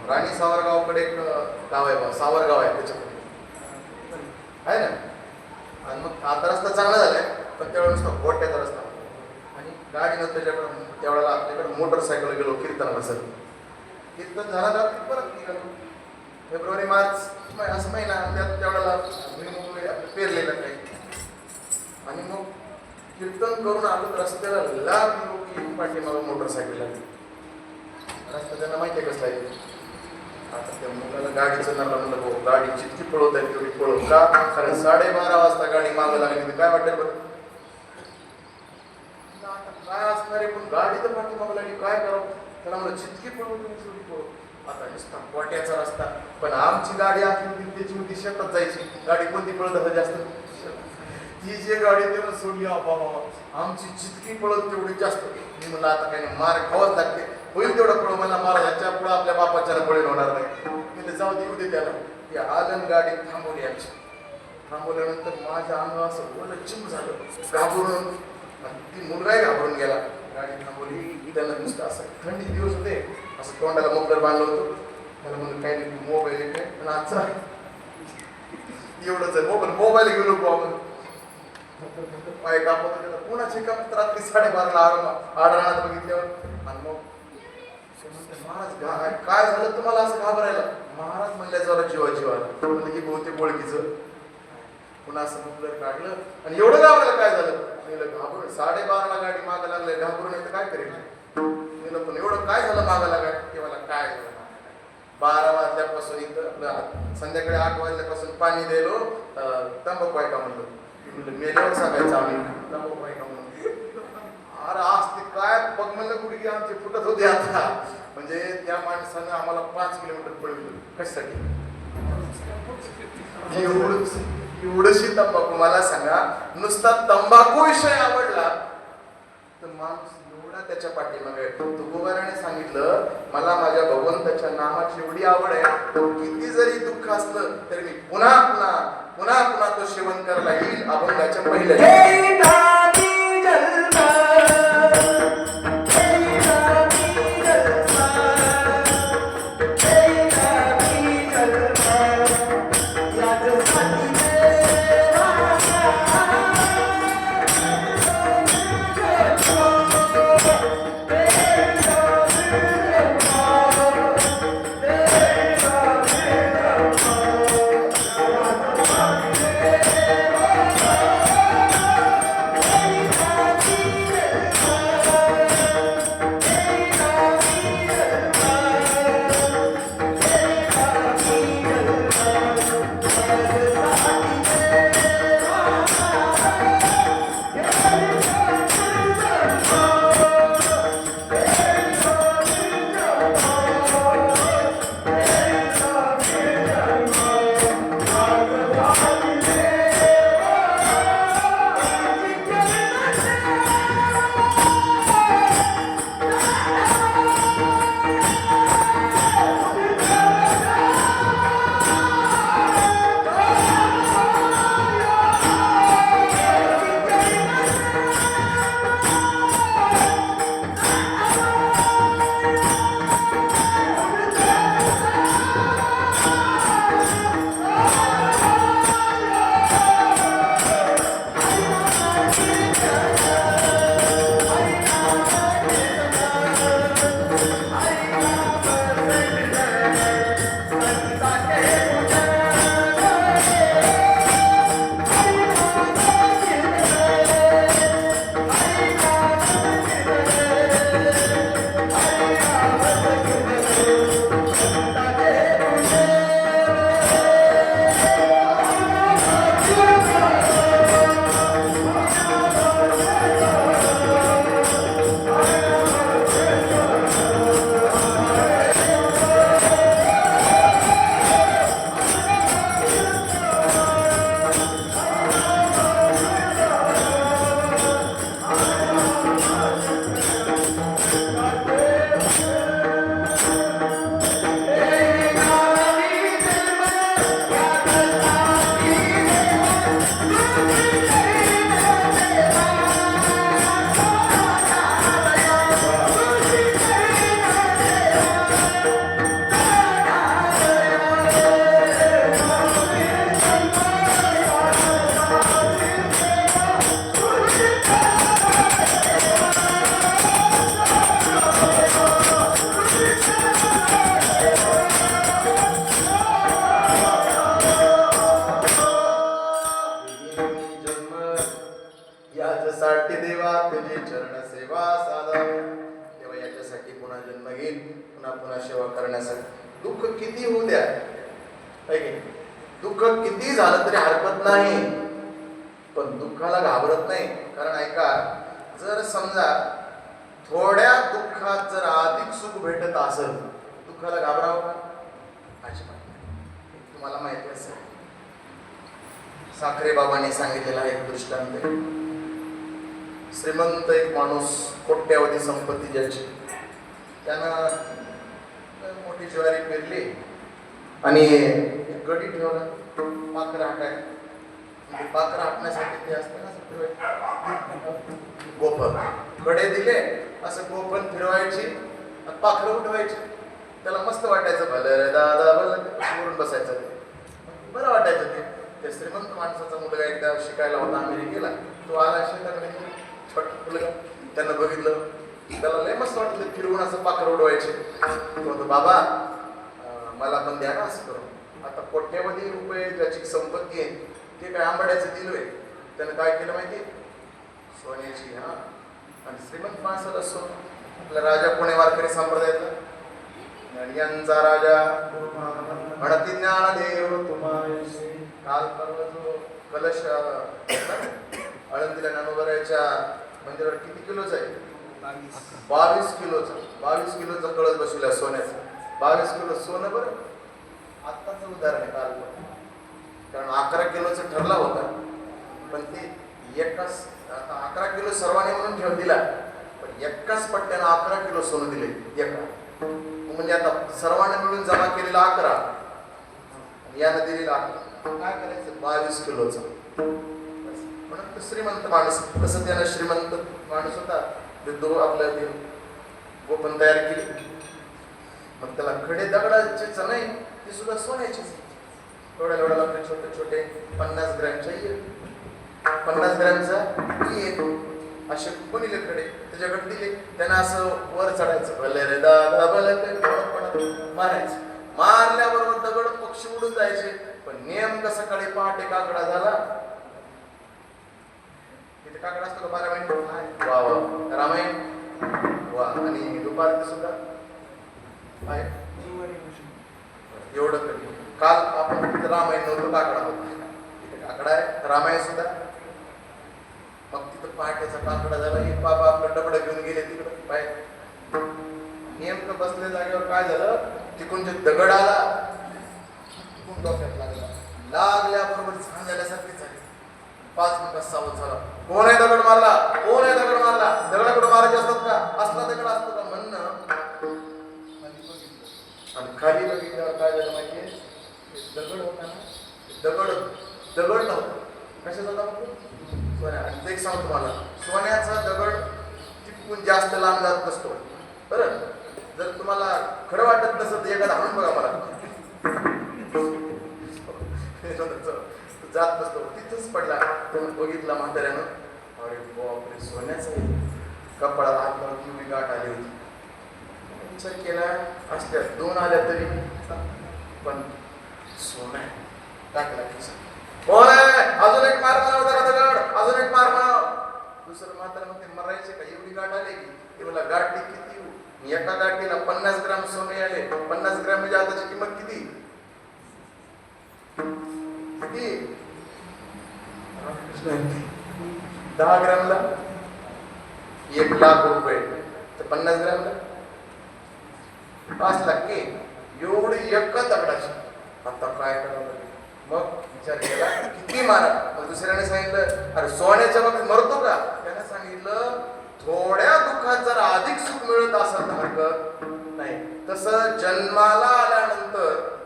राणी सावरगावकडे एक गाव आहे, सावरगाव आहे, त्याच्यामध्ये आहे ना. आणि मग आता रस्ता चांगला झालाय, पण त्यावेळेस नुसता गोट्याचा रस्ता आणि गाडी नव्हती त्याच्याकडे. त्यावेळेला आपल्याकडे मोटरसायकल गेलो कीर्तनाला. सर कीर्तन झाला तर परत निघालो. फेब्रुवारी मार्च असं महिना, त्यावेळेला पेरलेलं काही. आणि मग कीर्तन करून आलो रस्त्याला लाख लोक येऊन पाठीमागं मोटरसायकल लागली. रस्ता त्यांना माहिती आहे कसला आहे. आता त्या मुलाला गाडीचं नका म्हणलं, भाऊ गाडी जितकी पळवत आहे तेवढी पळव का? कारण 12:30 वाजता गाडी मागं लागली तर काय वाटेल बरं? काय असणार आहे, पण गाडी तर पाठीमागं लागली, काय करावं? त्याला म्हणलं जितकी पळवत तेवढी पळव. आता नुसता कोट्याचा रस्ता, पण आमची गाडी असली त्याची होती शेतात जायची. गाडी कोणती पळत जास्त? ती जे गाडी तेव्हा सोडली बाबा, आमची जितकी पळत तेवढी जास्त. मी म्हणलं आता काही नाही, मार खावाच लागते, होईल तेवढं पळव. मला महाराजांच्या पुढं आपल्या बापाच्या बळी होणार नाही. मी जाऊ देऊ दे त्याला. ती आलन गाडी थांबवली आमची. थांबवल्यानंतर माझ्या अंग असं ओलं चिंब झालं घाबरून. ती मुलगाही घाबरून गेला. गाडी थांबवली, त्याला नुसतं असं थंडी दिवस होते, असं तोंडाला मोकर बांधलं होतं. त्याला म्हणलं काही नाही, मोबाईल येते पण आजचा एवढंच आहे. मोबाईल घेऊ नको आपण. पाय कापत त्याला पुन्हा काम रात्री 12:30ला आढळणार बघितल्यावर. आणि मग महाराज काय झालं तुम्हाला असं घाबरायला? महाराज म्हणल्या जरा जीवा म्हणजे की बहुतेक ओळखीचं. पुन्हा असं मुलं काढलं आणि एवढं घाबरायला काय झालं? घाबरून 12:30ला गाडी मागं लागले, घाबरून येतं काय करेल? पण एवढं काय झालं मागं लागाय? ते मला काय झालं? 12 वाजल्यापासून इथं संध्याकाळी 8 वाजल्यापासून पाणी द्यायलो, तंबाखू आहे का म्हणलं. मेल्यावर सांगायचं आम्ही तंबाखू आहे का म्हणून. अरे आज ते काय बघ म्हणलं, गुडघे आमचे फुटत होते आता. म्हणजे त्या माणसानं आम्हाला 5 किलोमीटर पळवलं. कशासाठी? एवढंशी तंबाखू. मला सांगा, नुसता तंबाखू विषय आवडला तर माणूस एवढा त्याच्या पाठीमागे तुकोबाराने सांगितलं, मला माझ्या भगवंताच्या नामाची एवढी आवड आहे, किती जरी दुःख असलं तरी मी पुन्हा पुन्हा पुन्हा पुन्हा तो सेवन करायला येईल अभंगाच्या पहिल्या हे नामी जन्म हे नामी जन्म हे नामी जन्म याच्यासाठी देवा याच्यासाठी देवा तुझी चरण सेवा साधा तेव्हा याच्यासाठी पुन्हा जन्म घेईल, पुन्हा पुन्हा सेवा करण्यासाठी. दुःख किती होऊ द्या, है की नाही? दुःख किती झालं तरी हरकत नाही, पण दुःखाला घाबरत नाही. कारण ऐका, जर समजा थोड्या दुःखात जर अधिक सुख भेटत असेल, दुःखाला घाबरावं का? अजिबात नाही. तुम्हाला माहिती असेल, साखरे बाबांनी सांगितलेला एक दृष्टांत आहे. श्रीमंत एक माणूस, कोट्यावधी संपत्ती ज्याची, त्यानं मोठी ज्वारी पेरली आणि गडी ठेवला पाखरं हाटाय. पाखरं हाटण्यासाठी ते असतं ना गोफर, कडे दिले असं गोफर फिरवायची आणि पाखरं उठवायची. त्याला मस्त वाटायचं, भलं रे दादा भलं, वरून बसायचं, बरं वाटायचं ते. त्या श्रीमंत माणसाचा मुलगा एकदा शिकायला होता अमेरिकेला. तो आला शेताकडे, छोटा मुलगा, त्यानं बघितलं, त्याला लय मस्त वाटलं, फिरवून असं पाखरं उडवायचे. तो म्हणतो, बाबा मला पण द्या ना असं करून. आता कोट्यावधी रुपये ज्याची संपत्ती आहे ते काय आंबाड्याचं दिलोय. त्यानं काय केलं माहिती, सोन्याची, हा, आणि श्रीमंत माणसाला सोनं. आपला राजा पुणे वारकरी संप्रदायातला, यांचा राजा म्हणती ज्ञानदेव तुम्हाशी. काल परवा जो कलश आळंदीला ज्ञानोबराच्या मंदिरावर किती किलोचा आहे? 22 किलोचा. 22 किलोचा कळस बसवला सोन्याचा. 22 किलो सोनं. बरं, आत्ताच उदाहरण आहे काल, कारण 11 किलोचा ठरला होता, पण ते एकाच 11 किलो सर्वांनी म्हणून ठेव दिला, पण एकाच पट्ट्यानं 11 किलो सोनं दिले एका. म्हणजे आता सर्वांना मिळून जमा केलेला 11 आणि यानं दिलेला 11. काय करायचं 22 किलोचा. म्हणून तो श्रीमंत माणूस. कसं त्यानं श्रीमंत माणूस होता ते आपल्या ते गोपन तयार केली. मग त्याला खडे दगडाचेच नाही ते सुद्धा सोन्याचेच. एवढ्या एवढ्या आपले छोटे छोटे 50 ग्रॅमच्या 50 ग्रॅमचा येतो असे बनले खडे त्याच्याकडे दिले. त्यांना असं वर चढायचं भले रे दादा भले मारायचं. मारल्याबरोबर दगड पक्षी उडून जायचे. पण नेमकं सकाळी पहाटे काकडा झाला. तिथे काकडा असतो का 12 महिने. वा वा रामायण वा. आणि दुपारचे सुद्धा आहे एवढं कमी. काल आपण रामायण नव्हतं काकडा होता. तिथे काकडा आहे रामायण सुद्धा. मग तिथं पहाटेचा काकडा झाला. एक बाबा आपलं डबडं घेऊन गेले तिकडं बाय. नेमकं बसल्या जागेवर काय झालं तिकडून जे दगड आला तिकडून डोक्यात लागला. लागल्याबरोबर झाल्यासारखी झाली. 5 मिनिटात सावध झाला. कोण आहे दगड मारला. कोण आहे दगड मारला. दगडाकडे मारायचे असतात का. असला दगड असतो का म्हणणं. आणि खाली बघितल्यावर काय झालं माहितीये दगड होता ना. दगड नव्हता. कशाचा होता सोन्या. आणि एक सांगतो तुम्हाला सोन्याचा दगड तिकडून जास्त लांब जात नसतो. बरं जर तुम्हाला खरं वाटत नसत तर एखादा म्हणून बघा मला जात नसतो. तिथंच पडला. त्यानं बघितला म्हाताऱ्यानं. अरे बापरे सोन्याचा कपडा हात लावून एवढी गाठ आली होती. विचार केला असल्या 2 आल्या तरी पण सोनं टाकला खिसा. कोण आहे अजून एक मार मला होता दगड. अजून एक मार मला. दुसरं म्हातारा मग ते मरायचे का एवढी गाठ आली की ते मला गाठी किती. एका गाठीला 50 ग्राम सोने आले. 50 ग्राम म्हणजे आताची किंमत किती किती 10 ग्रामला 1 लाख रुपये. तर 50 ग्रामला 5 लाख के एवढी एका दगडाची. आता काय करावं लागेल. मग विचार केला किती मारा. मग दुसऱ्याने सांगितलं अरे सोन्याच्या बाबतीत मरतो का. त्याने सांगितलं थोड्या दुःखात जर अधिक सुख मिळत असेल तर हरकत नाही. तसं जन्माला आल्यानंतर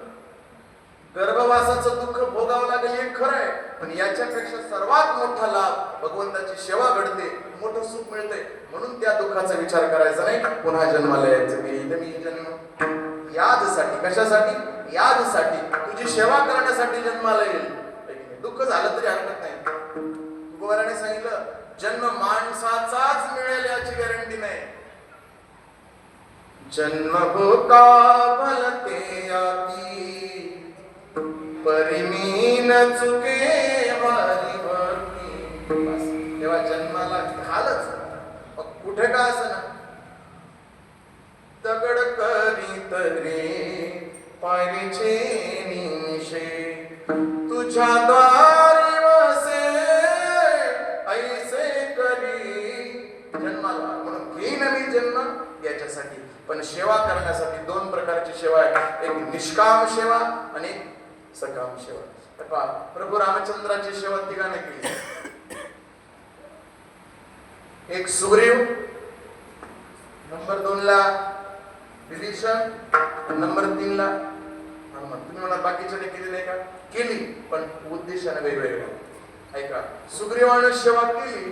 गर्भवासाचं दुःख भोगावं लागेल हे खरं आहे. पण याच्यापेक्षा सर्वात मोठा लाभ भगवंताची सेवा घडते. मोठं सुख मिळते. म्हणून त्या दुःखाचा विचार करायचा नाही. पुन्हा जन्माला यायचं. मी जन्म यादसाठी. कशासाठी. यादसाठी. तुझी सेवा करण्यासाठी जन्माला येईल. दुःख झालं तरी हरकत नाही. तुकोबाराने सांगितलं जन्म माणसाचाच मिळेल याची गॅरंटी नाही. जन्म होता भलते आती परिमीन चुके वारी भरती. तेव्हा जन्माला घालच. मग कुठे का असं ना दगड करीत रे पायरीचे निशे तुझ्या द्वारी वसे ऐसे करी. जन्माला म्हणून घेईन मी जन्म याच्यासाठी. पण सेवा करण्यासाठी 2 प्रकारची सेवा आहे. एक निष्काम सेवा आणि सकाम सेवा. तर प्रभू रामचंद्राची सेवा तिघाने केली. एक सुग्रीव, नंबर 2 ला विभीषण, नंबर 3 ला हनुमान. तुम्ही म्हणा बाकीच्याने केली नाही का. केली पण उद्देशाने वेगवेगळ्या. ऐका सुग्रीवाने सेवा केली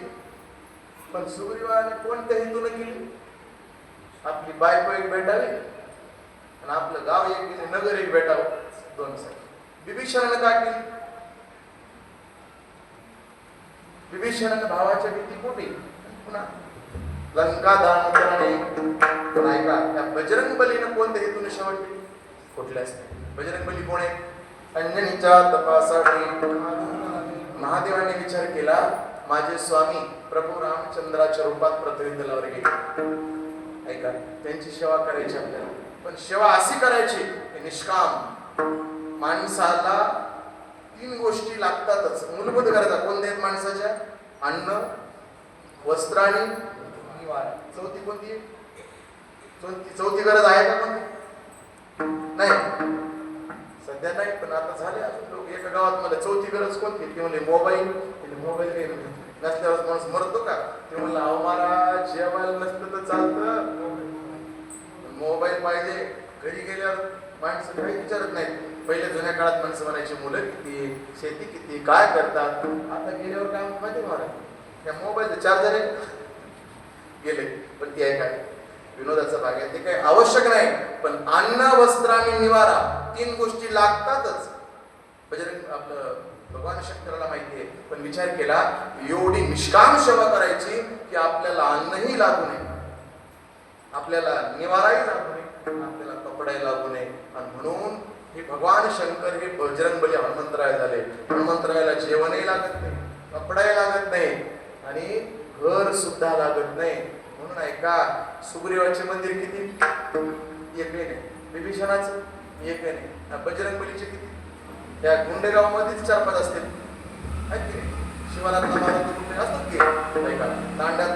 पण सुग्रीवाने कोणत्या हेतूने केली. आपली बायको एक भेटावी आणि आपलं गाव एक गेले नगर एक भेटावं. 2 साठी. विभीषणाने काय केली. विभीषणाने भावाच्या भीती पोटी पुन्हा लंका दान करणे. पण ऐका त्या बजरंग बलीनं कोणत्या हेतूने सेवा केली. कुठल्याच नाही. बजरंग बली कोण आहे. अंजनीच्या तपासाठी महादेवाने विचार केला माझे स्वामी प्रभू रामचंद्राच्या रूपात पृथ्वी तलावर गेले. ऐका त्यांची सेवा करायची आपल्याला. पण सेवा अशी करायची निष्काम. माणसाला 3 गोष्टी लागतातच. मूलभूत गरजा कोणत्या आहेत माणसाच्या. अन्न वस्त्र आणि निवारा. चौथी कोणती. चौथी गरज आहे का कोणती नाही. सध्या नाही पण आता झाले अजून लोक. एका गावात मला चौथी गरज कोणती ती म्हणजे मोबाईल. मोबाईल काही नसल्यावर माणूस मरतो का? ते म्हणलं अहो महाराज जेवायला नसतं तर चालतं, मोबाईल पाहिजे. घरी गेल्यावर माणसं काही विचारत नाहीत. पहिले जुन्या काळात माणसं म्हणायची मुलं किती, शेती किती, काय करतात. आता गेल्यावर काय माहिती महाराज, त्या मोबाईलचं चार्जर आहे गेले. पण ती आहे काय विनोदाचा भाग आहे, ते काही आवश्यक नाही. पण अन्न वस्त्र आणि निवारा 3 गोष्टी लागतातच. बजरंग आपलं भगवान शंकराला माहिती आहे. पण विचार केला एवढी निष्काम सेवा करायची की आपल्याला अन्नही लागू नये, आपल्याला निवाराही लागू नये, आपल्याला कपडाही लागू नये. आणि म्हणून हे भगवान शंकर हे बजरंगबली हनुमंतराय झाले. हनुमंतरायाला जेवणही लागत नाही, कपडाही लागत नाही आणि घर सुद्धा लागत नाही. म्हणून ऐका सुग्रीवाचे मंदिर किती, एक नाही, विभीषणाचं एक नाही, बजरंगबलीचे किती, त्या गुंडेगावमध्येच 4-5 असतील. शिवाला मारुती असतात की ऐका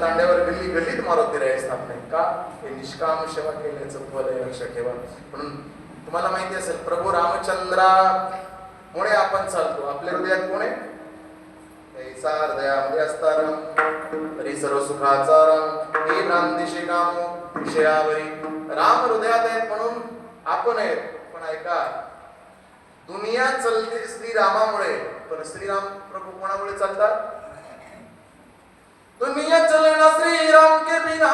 तांड्यावर गल्ली गल्लीत मारुती राय असतात नाही का? हे निष्काम सेवा केल्याचं फल आहे, लक्षात ठेवा. म्हणून तुम्हाला माहिती असेल प्रभू रामचंद्रामुळे आपण चालतो. आपल्या हृदयात कोण आहे? हृदयामध्ये असतारम तरी सर्व सुखाचारम हे नामदिशे कामो विषयावरी. राम हृदयात आहेत म्हणून आपण आहेत. पण ऐका दुनिया चलते श्रीरामामुळे, पण श्रीराम प्रभू कोणामुळे चालतात? दुनिया चलना श्रीराम के बिना,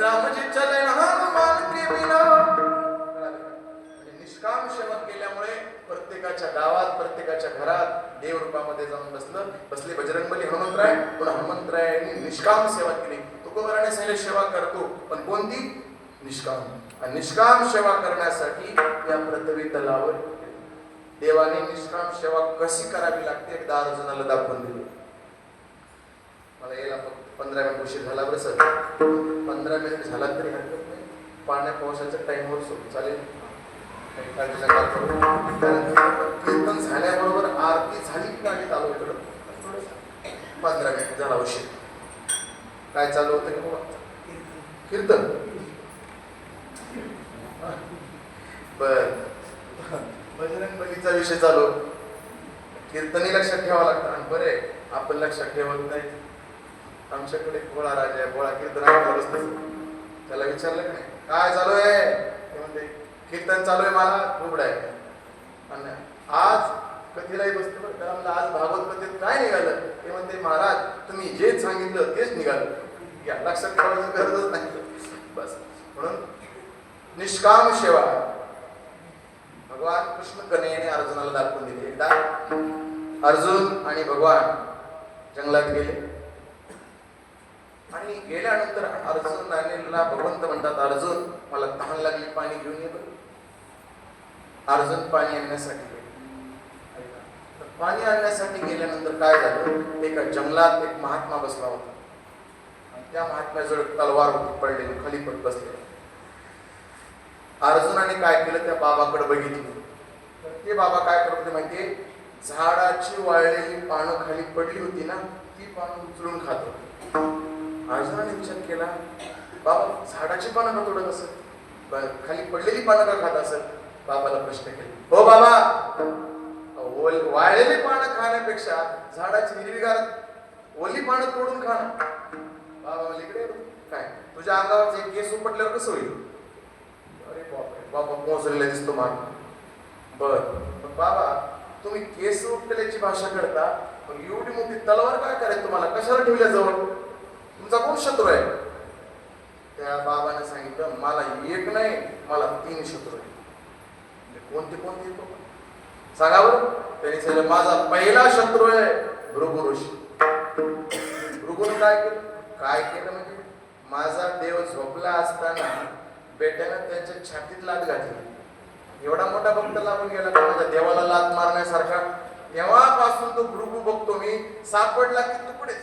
रामजी चले हनुमान के बिना. निष्काम सेवा केल्यामुळे प्रत्येकाच्या गावात, प्रत्येकाच्या घरात देव रूपामध्ये जाऊन बसले बजरंगबली हनुमंतराय. पण हनुमंतरायांनी निष्काम सेवा केली. तुकोबराने सांगितले सेवा करतो, पण कोणती? निष्काम. आणि निष्काम सेवा करण्यासाठी या पृथ्वी तलावर देवाने निष्काम सेवा कशी करावी लागते एकदा अर्जुनाला दाखवून दिली. मला यायला फक्त 15 मिनिट उशीर झाला. बरं सर 15 मिनिट झाला तरी हरकत नाही. पाण्या पावसाच्या टाइमवर सोडून चालेल, कीर्तन झाल्याबरोबर आरती झाली की गाडी चालू इकडं 15 मिनिट झाला उशीर. काय चालू होतं की बाबा? कीर्तन. बर बजरंगबलीचा विषय चालू. कीर्तनी लक्षात ठेवावं लागतं. आणि बरे आपण लक्षात ठेवत नाही. आमच्याकडे गोळा राजा आहे, गोळा कीर्तन बसतो. त्याला विचारलं की नाही काय चालू आहे? ते म्हणते कीर्तन चालू आहे, मला उघड आहे. आणि आज कथेलाही बसतो. त्याला म्हणलं आज भागवत कथेत काय निघालं? ते म्हणते महाराज तुम्ही जे सांगितलं तेच निघालं. या लक्षात ठेवायची गरजच नाही. बस म्हणून निष्काम सेवा भगवान कृष्ण कन्हैयाने अर्जुनाला दाखवून दिली. एकदा अर्जुन आणि भगवान जंगलात गेले आणि गेल्यानंतर अर्जुनाला भगवंत म्हणतात अर्जुन मला तहान लागली, पाणी घेऊन ये. अर्जुन पाणी आणण्यासाठी गेले. पाणी आणण्यासाठी गेल्यानंतर काय झालं? एका जंगलात एक महात्मा बसला होता. त्या महात्म्याजवळ तलवार होती पडलेली, खाली पडत बसले. अर्जुनाने काय केलं? त्या बाबाकडे बघितलं. तर ते बाबा काय करत होते माहितीये? झाडाची वाळलेली पानं खाली पडली होती ना, ती पानं उचलून खात होते. अर्जुनाने विचार केला बाबा झाडाची पानं का तोडत असत, खाली पडलेली पानं का खात असत? बाबाला प्रश्न केला. हो बाबा, वाळलेली पानं खाण्यापेक्षा झाडाची हिरवीगार ओली पानं तोडून खा ना. बाबा म्हणले इकडे काय तुझ्या अंगावरचे केस उपटल्यावर कसं होईल? अरे बापरे, बाबा पोहोचलेला दिसतो मान. बर बाबा तुम्ही केस उपटल्याची भाषा करता, पण एवढी मोठी तलवार काय करायची तुम्हाला? कशाला ठेवल्या जवळ? तुमचा कोण शत्रू आहे? त्या बाबाने सांगितलं मला एक नाही, मला 3 शत्रू आहे. कोणते कोणते सांगा बरं. त्यांनी सांगितलं माझा पहिला शत्रू आहे भृगु ऋषी. भृगुने काय केलं? काय केलं म्हणजे माझा देव झोपला असताना बेट्यानं त्याच्या छातीत लात घातली. एवढा मोठा भक्त लागून गेला का माझ्या देवाला लात मारण्यासारखा. तेव्हापासून तो भृगु बघतो मी, सापडला की तुकडेच,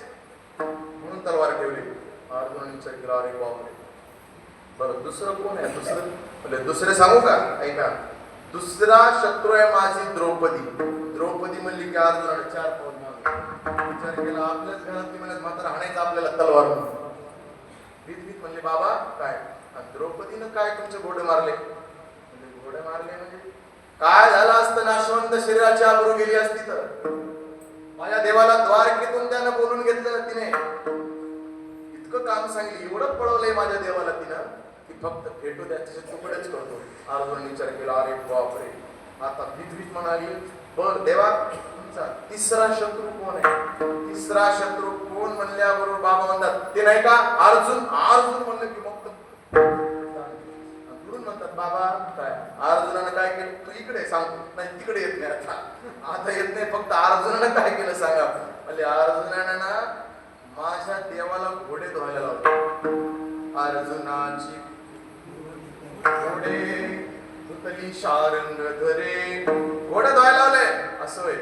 म्हणून तलवार ठेवली. अर्जुनाने विचार केला अरे बापरे, बरं दुसरं कोण आहे? दुसरे सांगू का? ऐका, दुसरा शत्रू आहे माझी द्रौपदी. द्रौपदी म्हणली की अर्जुनाने 4 पाऊल मारले. विचार केला आपल्याच घरात ती म्हणत मात्र हाणायचं आपल्याला तलवार. भीत म्हणले बाबा काय? द्रौपदीनं काय तुमचे घोडे मारले? घोडे मारले म्हणजे काय झालं असतं? नाशवंत शरीराची आबरू गेली असती तर. माझ्या देवाला द्वारकेतून त्यानं बोलून घेतलं तिने. इतकं काम सांगितलं, एवढं पळवलंय माझ्या देवाला तिनं की फक्त भेटू द्या, तिचे तुकडेच करतो. अर्जुन विचार केला, अरे बापरे, आता भीत म्हणाली, बर देवा तुमचा तिसरा शत्रू कोण आहे? तिसरा शत्रू कोण म्हणल्याबरोबर बाबा म्हणतात ते नाही का अर्जुन. अर्जुन म्हणलं की मग गुरु म्हणतात बाबा काय अर्जुनानं काय केलं? तू इकडे सांगतो नाही, तिकडे येत नाही. आता येत नाही, फक्त अर्जुनानं काय केलं सांगा. म्हणजे अर्जुनानं ना माझ्या देवाला घोडे धुवायला लावले. अर्जुनाची घोडे धुतली शारंग धरे, घोडे धुवायला लावले असं होय.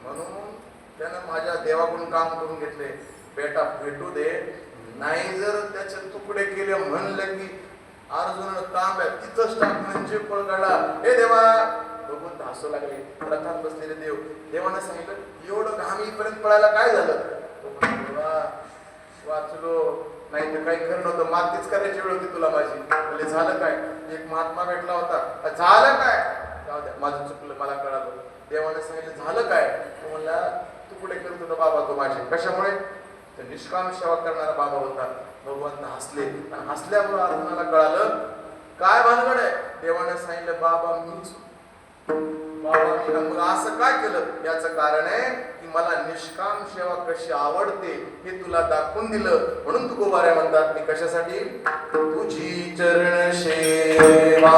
म्हणून त्यानं माझ्या देवाकडून काम करून घेतले. बेटा भेटू दे, नाही जर त्याचे तुकडे केले म्हणलं की अर्जुनानं तांब्या तिथंच टाक म्हणजे पळ काढला. हे देवा बघून हसू लागले. रथात बसलेले देव देवानं सांगितलं एवढं घामीपर्यंत पळायला काय झालं? देवा वाचलो, नाही तर काही खरं नव्हतं, मातीच करायची वेळ होती तुला माझी. म्हणजे झालं काय? एक महात्मा भेटला होता, झालं काय? जाऊ द्या, माझं चुकलं, मला कळालं. देवानं सांगितलं झालं काय? तो म्हणला तुकडे करत होता बाबा तो माझे. कशामुळे? तर निष्काम सेवा करणारा बाबा होता. भगवंत हसले आणि हसल्यावर अर्जुनाला कळालं काय भानगड आहे. देवानं सांगितलं बाबा मीच, बाबा मी. मग असं काय केलं? याचं कारण आहे की मला निष्काम सेवा कशी आवडते हे तुला दाखवून दिलं. म्हणून तू गोवाऱ्या म्हणतात मी कशासाठी? तुझी चरण सेवा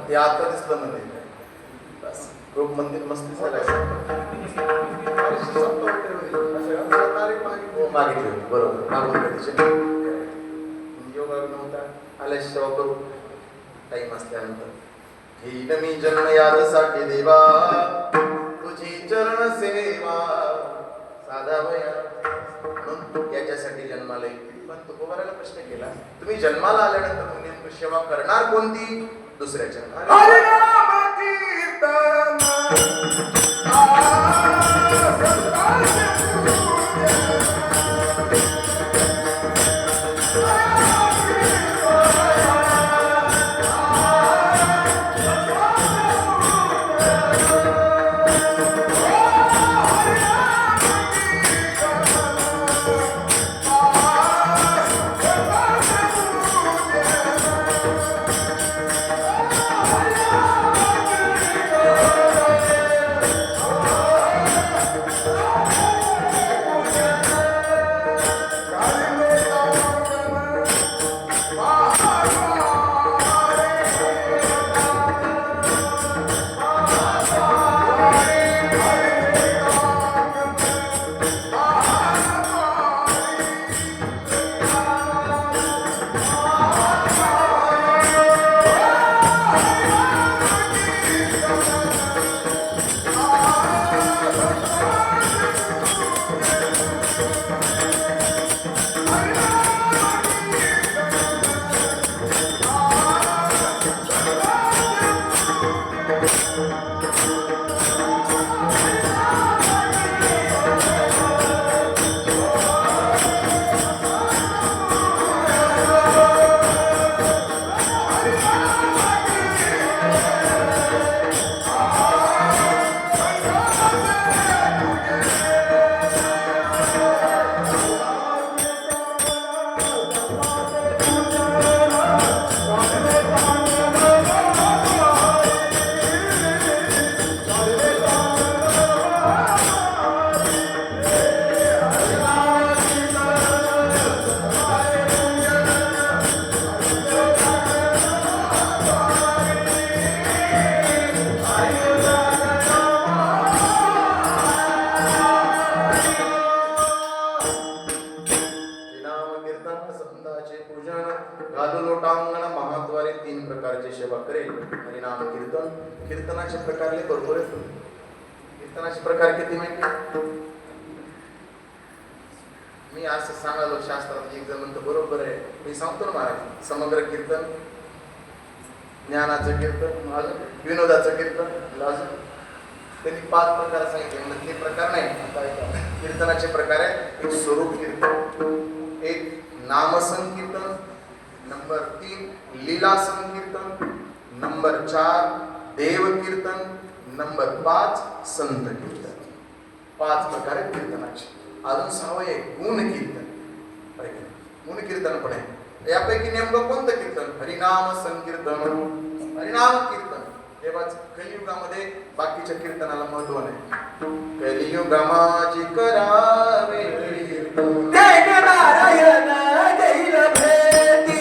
हे आता दिसलं मंदिर. खूप मंदिर मस्ती झालं मागितली होती. बरोबर मागून योगा नव्हता आल्या सेवा करू टाईम असल्यानंतर. घेईन मी जन्म यादसाठी देवा तुझी चरण सेवा साधा वया म्हणून याच्यासाठी जन्माला येईल. पण तो गोवाऱ्याला प्रश्न केला तुम्ही जन्माला आल्यानंतर नेमकं सेवा करणार कोणती? दुसऱ्याच्या. मंगळ महाद्वारे 3 प्रकारची सेवा करेल. हरिनाम कीर्तन. कीर्तनाचे प्रकारले भरपूर आहेत. कीर्तनाचे प्रकार किती माहिती? मी असं सांगालो शास्त्रात एक जण म्हणतो बरोबर आहे. मी सांगतो ना महाराज, समग्र कीर्तन, ज्ञानाचं कीर्तन, अजून विनोदाचं कीर्तन, अजून त्यांनी 5 प्रकार सांगितले. म्हणजे 3 प्रकार नाही. आता ऐका. कीर्तनाचे प्रकार आहे. एक स्वरूप कीर्तन, एक नाम संकीर्तन, नंबर 3 लीला संकीर्तन, नंबर 4 देव कीर्तन, नंबर 5 संत कीर्तन. 5 प्रकार आहेत कीर्तनाचे. अजून 6वं आहे गुण कीर्तन. गुण कीर्तन पण आहे. यापैकी नेमकं कोणतं कीर्तन? हरिनाम संकीर्तन, हरिनाम कीर्तन. देवाचं कलियुगामध्ये बाकीच्या कीर्तनाला महत्व नाही. कलियुगामाची करावे कीर्तन. जय नारायण देईल भेटी. जय नारायण देईल भेटी.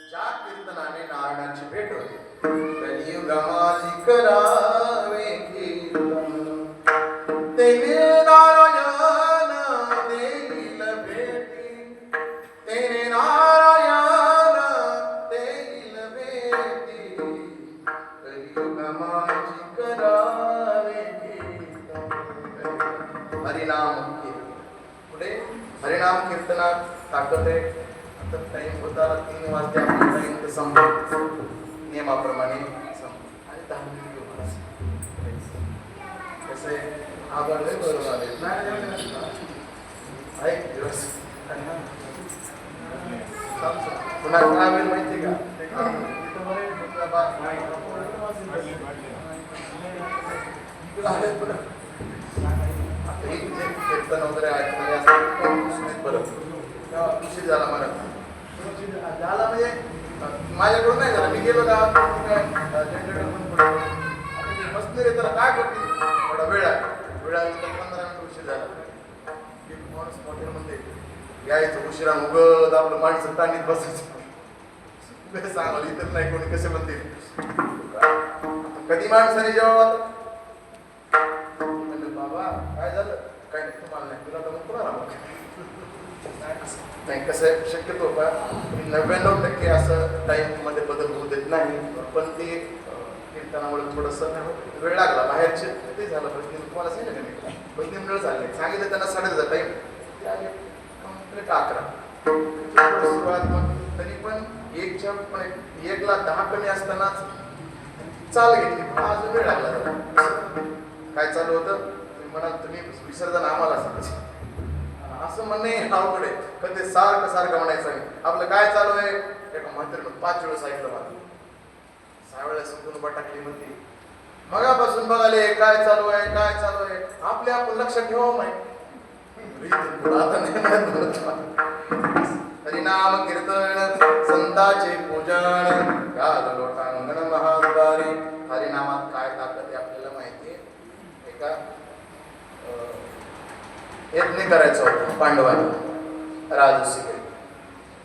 ज्या कीर्तनाने नारायणाची भेट होते. कलियुगामाची करावे कीर्तन. तेने नारायण देईल भेटी. तेने नारायण देईल भेटी. कलियुगामाची करावे कीर्तन. हरिनाम कीर्तन. पुढे हरिनाम कीर्तनात ताकद आहे. आता टाइम होता 3 वाजता आपण टाइम संपत नियमाप्रमाणे संपत आणि 10 मिनिट घेऊ मला. कसं आहे आभार लय बरोबर आले ऐक दिवस पुन्हा काय होईल माहिती का? कीर्तन वगैरे ऐकले असं बरं उशीर झाला मला. झाला म्हणजे माझ्याकडून नाही झाला. मी गेलो गावात जनरेटर पण पडलं. बसले रे त्याला काय करते थोडा वेळ लागला. वेळ लागला तर 15 मिनिट उशीर झाला. एक माणूस हॉटेलमध्ये यायचं उशिरा उगत आपलं माणसं ताणीत बसायचं. कसं सांगावं इतर नाही कोणी कसे म्हणते. कधी माणसाने जेव्हा म्हणलं बाबा काय झालं? काय नाही तुम्हाला नाही तुला तर मग कोणाला नाही. कसं शक्यतो का 99% असं टाईममध्ये बदल होऊ देत नाही. पण ते कीर्तनामुळे थोडंसं वेळ लागला. बाहेरचे ते झालं बहिणी तुम्हाला सांगितलं मी बहिणी मिळत चालले सांगितलं त्यांना 10:30 टाईम ते आले कम्प्लीट 11. सुरुवात मग तरी पण 1च्या पण 1ला 10 कमी असतानाच चाल घेतली. पण अजून वेळ लागला त्याला. काय चालू होतं तुम्ही म्हणाल तुम्ही विसर्जन आम्हाला सांगायचं असं म्हणणे अवघड आहे. पण ते सारखं सारखं म्हणायचं नाही. आपलं काय चालू आहे एका म्हातारीनं 5 वेळेस ऐकलं मला. 6 वेळा संपूर्ण बटाकली म्हणते मगापासून बघाले काय चालू आहे काय चालू आहे. आपले आपण लक्षात ठेवावं नाही. आता नाही. हरिनाम कीर्तन संतांचे पूजन गाल लोटांगण महाद्वारी. हरिनामात काय ताकद आहे आपल्याला माहिती आहे. एका यज्ञ करायचा होता पांडवांनी राजसूय.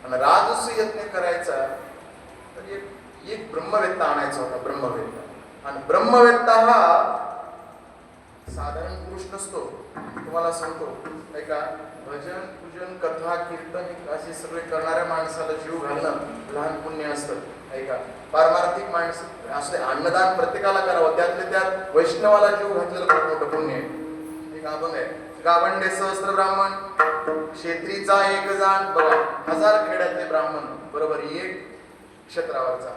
आणि राजसूय यज्ञ करायचा तर एक ब्रह्मवेत्ता आणायचा होता. ब्रह्मवेत्ता. आणि ब्रह्मवेत्ता हा साधारण पुरुष नसतो. तुम्हाला सांगतो ऐका भजन पूजन कथा कीर्तन असे सगळे करणाऱ्या माणसाला जीव घालणं लहान पुण्य असतं. ऐका पारमार्थिक माणसं असले अन्नदान प्रत्येकाला करावं, त्यातले त्यात वैष्णवाला जीव घातलेलं खूप मोठं पुण्य आहे. एक अभंग आहे, गावंडे सहस्त्र ब्राह्मण क्षेत्रीचा एक जाण. बघा, 1000 खेड्यातले ब्राह्मण बरोबर एक क्षेत्रावरचा,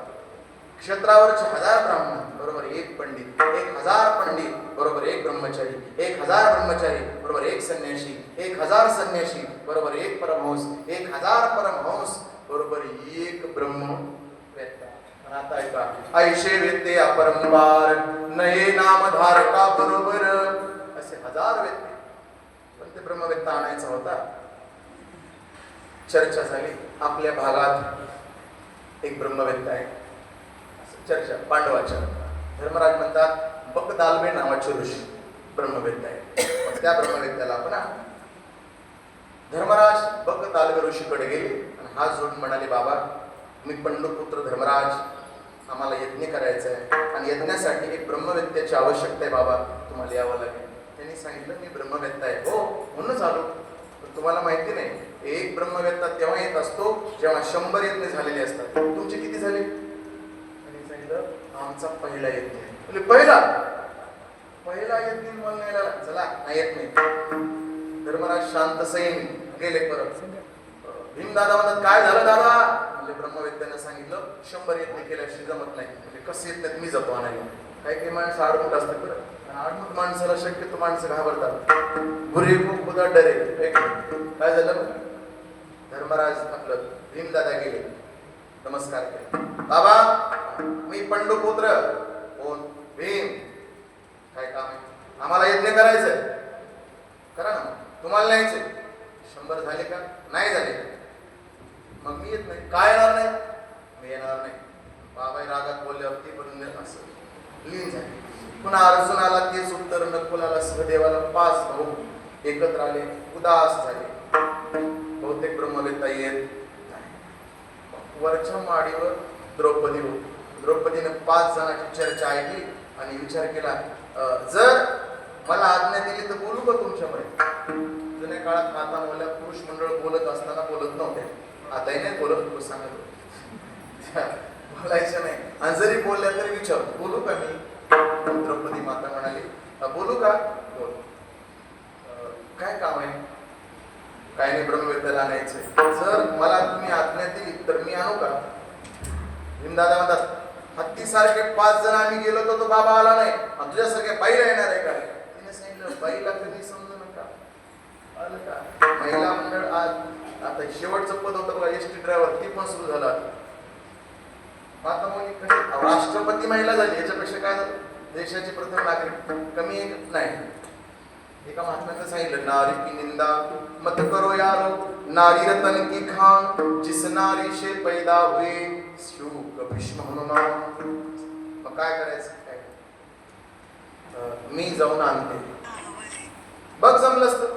क्षेत्रावरचे 1000 ब्राह्मण बरोबर एक पंडित, 1000 पंडित बरोबर एक ब्रह्मचारी, 1000 ब्रह्मचारी बरोबर एक संन्यासी, 1000 संन्यासी बरोबर एक परमहंस, 1000 परमहंस बरोबर एक ब्रह्मवेत्ता. आणि आता ऐका, ऐशे वेत्ते अपरंपार नये नामधारका बरोबर असे 1000 वेत्ते. पण ते ब्रह्मवेत्ता आणायचा होता. चर्चा झाली आपल्या भागात एक ब्रह्मवेत्ता आहे, चर्चा पांडवाच्या. धर्मराज म्हणतात बकदालबे नावाचे ऋषी ब्रह्मवेत्ता आहे. त्या ब्रह्मवेत्त्याला आपण धर्मराज बकदालबे ऋषीकडे गेले आणि हात जोडून म्हणाले, बाबा मी पंडुपुत्र धर्मराज, आम्हाला यज्ञ करायचा आहे आणि यज्ञासाठी एक ब्रह्मवेत्त्याची आवश्यकता आहे बाबा, तुम्हाला यावं लागेल. त्यांनी सांगितलं मी ब्रह्मवेत्ता आहे. हो म्हणूनच आलो. पण तुम्हाला माहिती नाही, एक ब्रह्मवेत्ता तेव्हा येत असतो जेव्हा 100 यज्ञ झालेले असतात. तुमचे किती झाले? आमचा पहिला यज्ञ. म्हणजे पहिला यज्ञ मला नाही आला. चला नाही येत नाही. धर्मराज शांत सैन गेले परत. भीमदादा म्हणत काय झालं दादा? म्हणजे ब्रह्मवेत्यानं सांगितलं 100 यज्ञ केल्याशी जमत नाही. म्हणजे कसे येत नाहीत, मी जातो आणायला. काही माणसं आडमुठ असतात बरं, आडमुठ माणसाला शक्यतो माणसं घाबरतात. गुरे खूप उदा डरे. काय झालं? धर्मराज आपलं भीमदादा गेले, नमस्कार केले. बाबा मी पंडुपुत्र. कोण? भीम. काय काम आहे? आम्हाला यज्ञ करायचंय. करा ना. तुम्हाला न्यायचंय. 100 झाले का? नाही झाले. मग मी येत नाही. काय येणार नाही? मी येणार नाही. बाबा रागात बोलल्यावरती पण असं लीन झाले. पुन्हा अर्जुन आला, तेच उत्तर. नकुलाला सहदेवाला 5 भाऊ एकत्र आले, उदास झाले. बहुतेक ब्रह्मवेत्ता येत. वरच्या माडीवर द्रौपदी होती. द्रौपदीने 5 जणांची चर्चा ऐकली आणि विचार केला, जर मला आज्ञा दिली तर बोलू का तुमच्यामध्ये? जुन्या काळात माता मुला पुरुष मंडळ बोलत असताना बोलत नव्हते. आताही नाही बोलत, तो सांगत बोलायचं नाही. आणि जरी बोलल्या तरी विचार, बोलू का मी? द्रौपदी माता म्हणाली, बोलू का? बोल. काय काम आहे? काय नाही, ब्रह्मवेत्याला आणायचंय. जर मला तुम्ही आज्ञा दिली तर मी आणू का? भीमदादा म्हणतात, हत्तीसारखे 5 जण आम्ही गेलो तर तो बाबा आला नाही, तुझ्यासारखे बाईला येणार आहे का? तिने सांगितलं, बाईला कधी समजू नका. आलं का? महिला मंडळ आज आता शेवटचं पद होतं बघा, एसटी ड्रायव्हर, ते पण सुरू झालं. आता मग राष्ट्रपती महिला झाली, याच्यापेक्षा काय झालं? देशाची प्रथम नागरिक कमी नाही. एका महात्म्याचं सांगितलं, नारी की निंदा मत करो यारो, नारी रतन की खान, जिस नारी से पैदा हुए शुक भीष्म हनुमान. मग काय करायचं? काय मी जाऊन आणते. बघ जमलंच तर.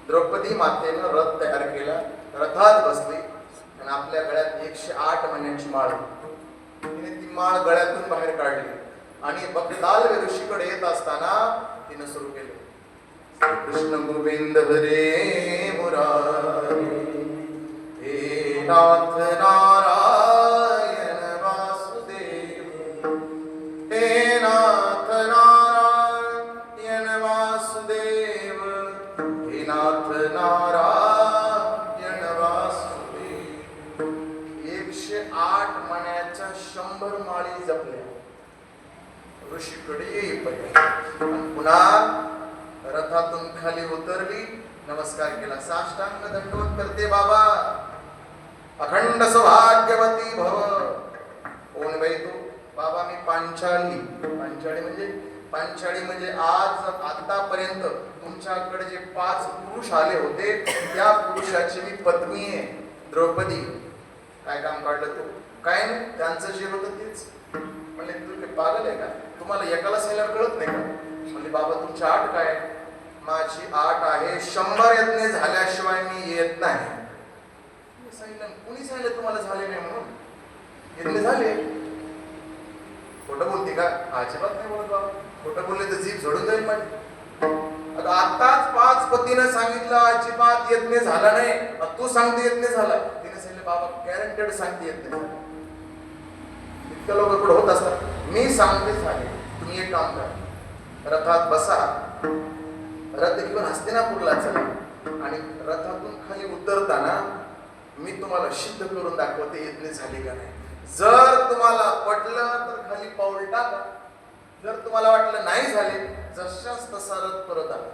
द्रौपदी मातेनं रथ तयार केला, रथात बसली आणि आपल्या गळ्यात 108 महिन्यांची माळ. तिने ती माळ गळ्यातून बाहेर काढली आणि बकदालबे ऋषीकडे येत असताना तिनं सुरू केलं, कृष्ण गोविंद हरे मुरारी, हे नाथ नारायण वासुदेव, हे नाथ नारायण वासुदेव, हे नाथ नारायण वासुदेव. 108 मण्याच्या 100 माळी जपल्या. ऋषीकडे येईपर्यंत पुन्हा रथातून खाली उतरली, नमस्कार केला, साष्टांग दंडवत करते, बाबा अखंड सौभाग्यवती भव. कोण बाई तू? बाबा मी पांचाली. पांचाळी म्हणजे आज आतापर्यंत तुमच्याकडे जे 5 पुरुष आले होते त्या पुरुषाची मी पत्नी आहे, द्रौपदी. काय काम काढलं तू? काय नाही, त्यांचं जे होतं तेच. म्हणले तू ते पागल आहे का? तुम्हाला एकाला सांगितलं कळत नाही का? म्हणजे बाबा तुमची 8 काय? माझी 8 आहे, 100 यज्ञ झाल्याशिवाय मी येत नाही. सांगितलं, कुणी सांगितलं तुम्हाला झाले नाही म्हणून? यज्ञ झाले. खोटं बोलते का? अजिबात नाही बोलत बाबा. खोटं बोलले तर जीभ झोडून जाईल माझी. आता आताच 5 पतीनं सांगितलं अजिबात यज्ञ झाला नाही, तू सांगते यज्ञ झाला. तिने सांगितलं बाबा गॅरंटेड सांगते यज्ञ झाला. त्या लोक पुढे होत असतात. मी सांगते झाले, तुम्ही एक काम करा, रथात बसा, रथ घेऊन हस्तिनापूरला चला आणि रथातून खाली उतरताना मी तुम्हाला सिद्ध करून दाखवते यज्ञ झाली का नाही. जर तुम्हाला पटलं तर खाली पाऊल टाका, जर तुम्हाला वाटलं नाही झाले जशाच तसा रथ परत आला,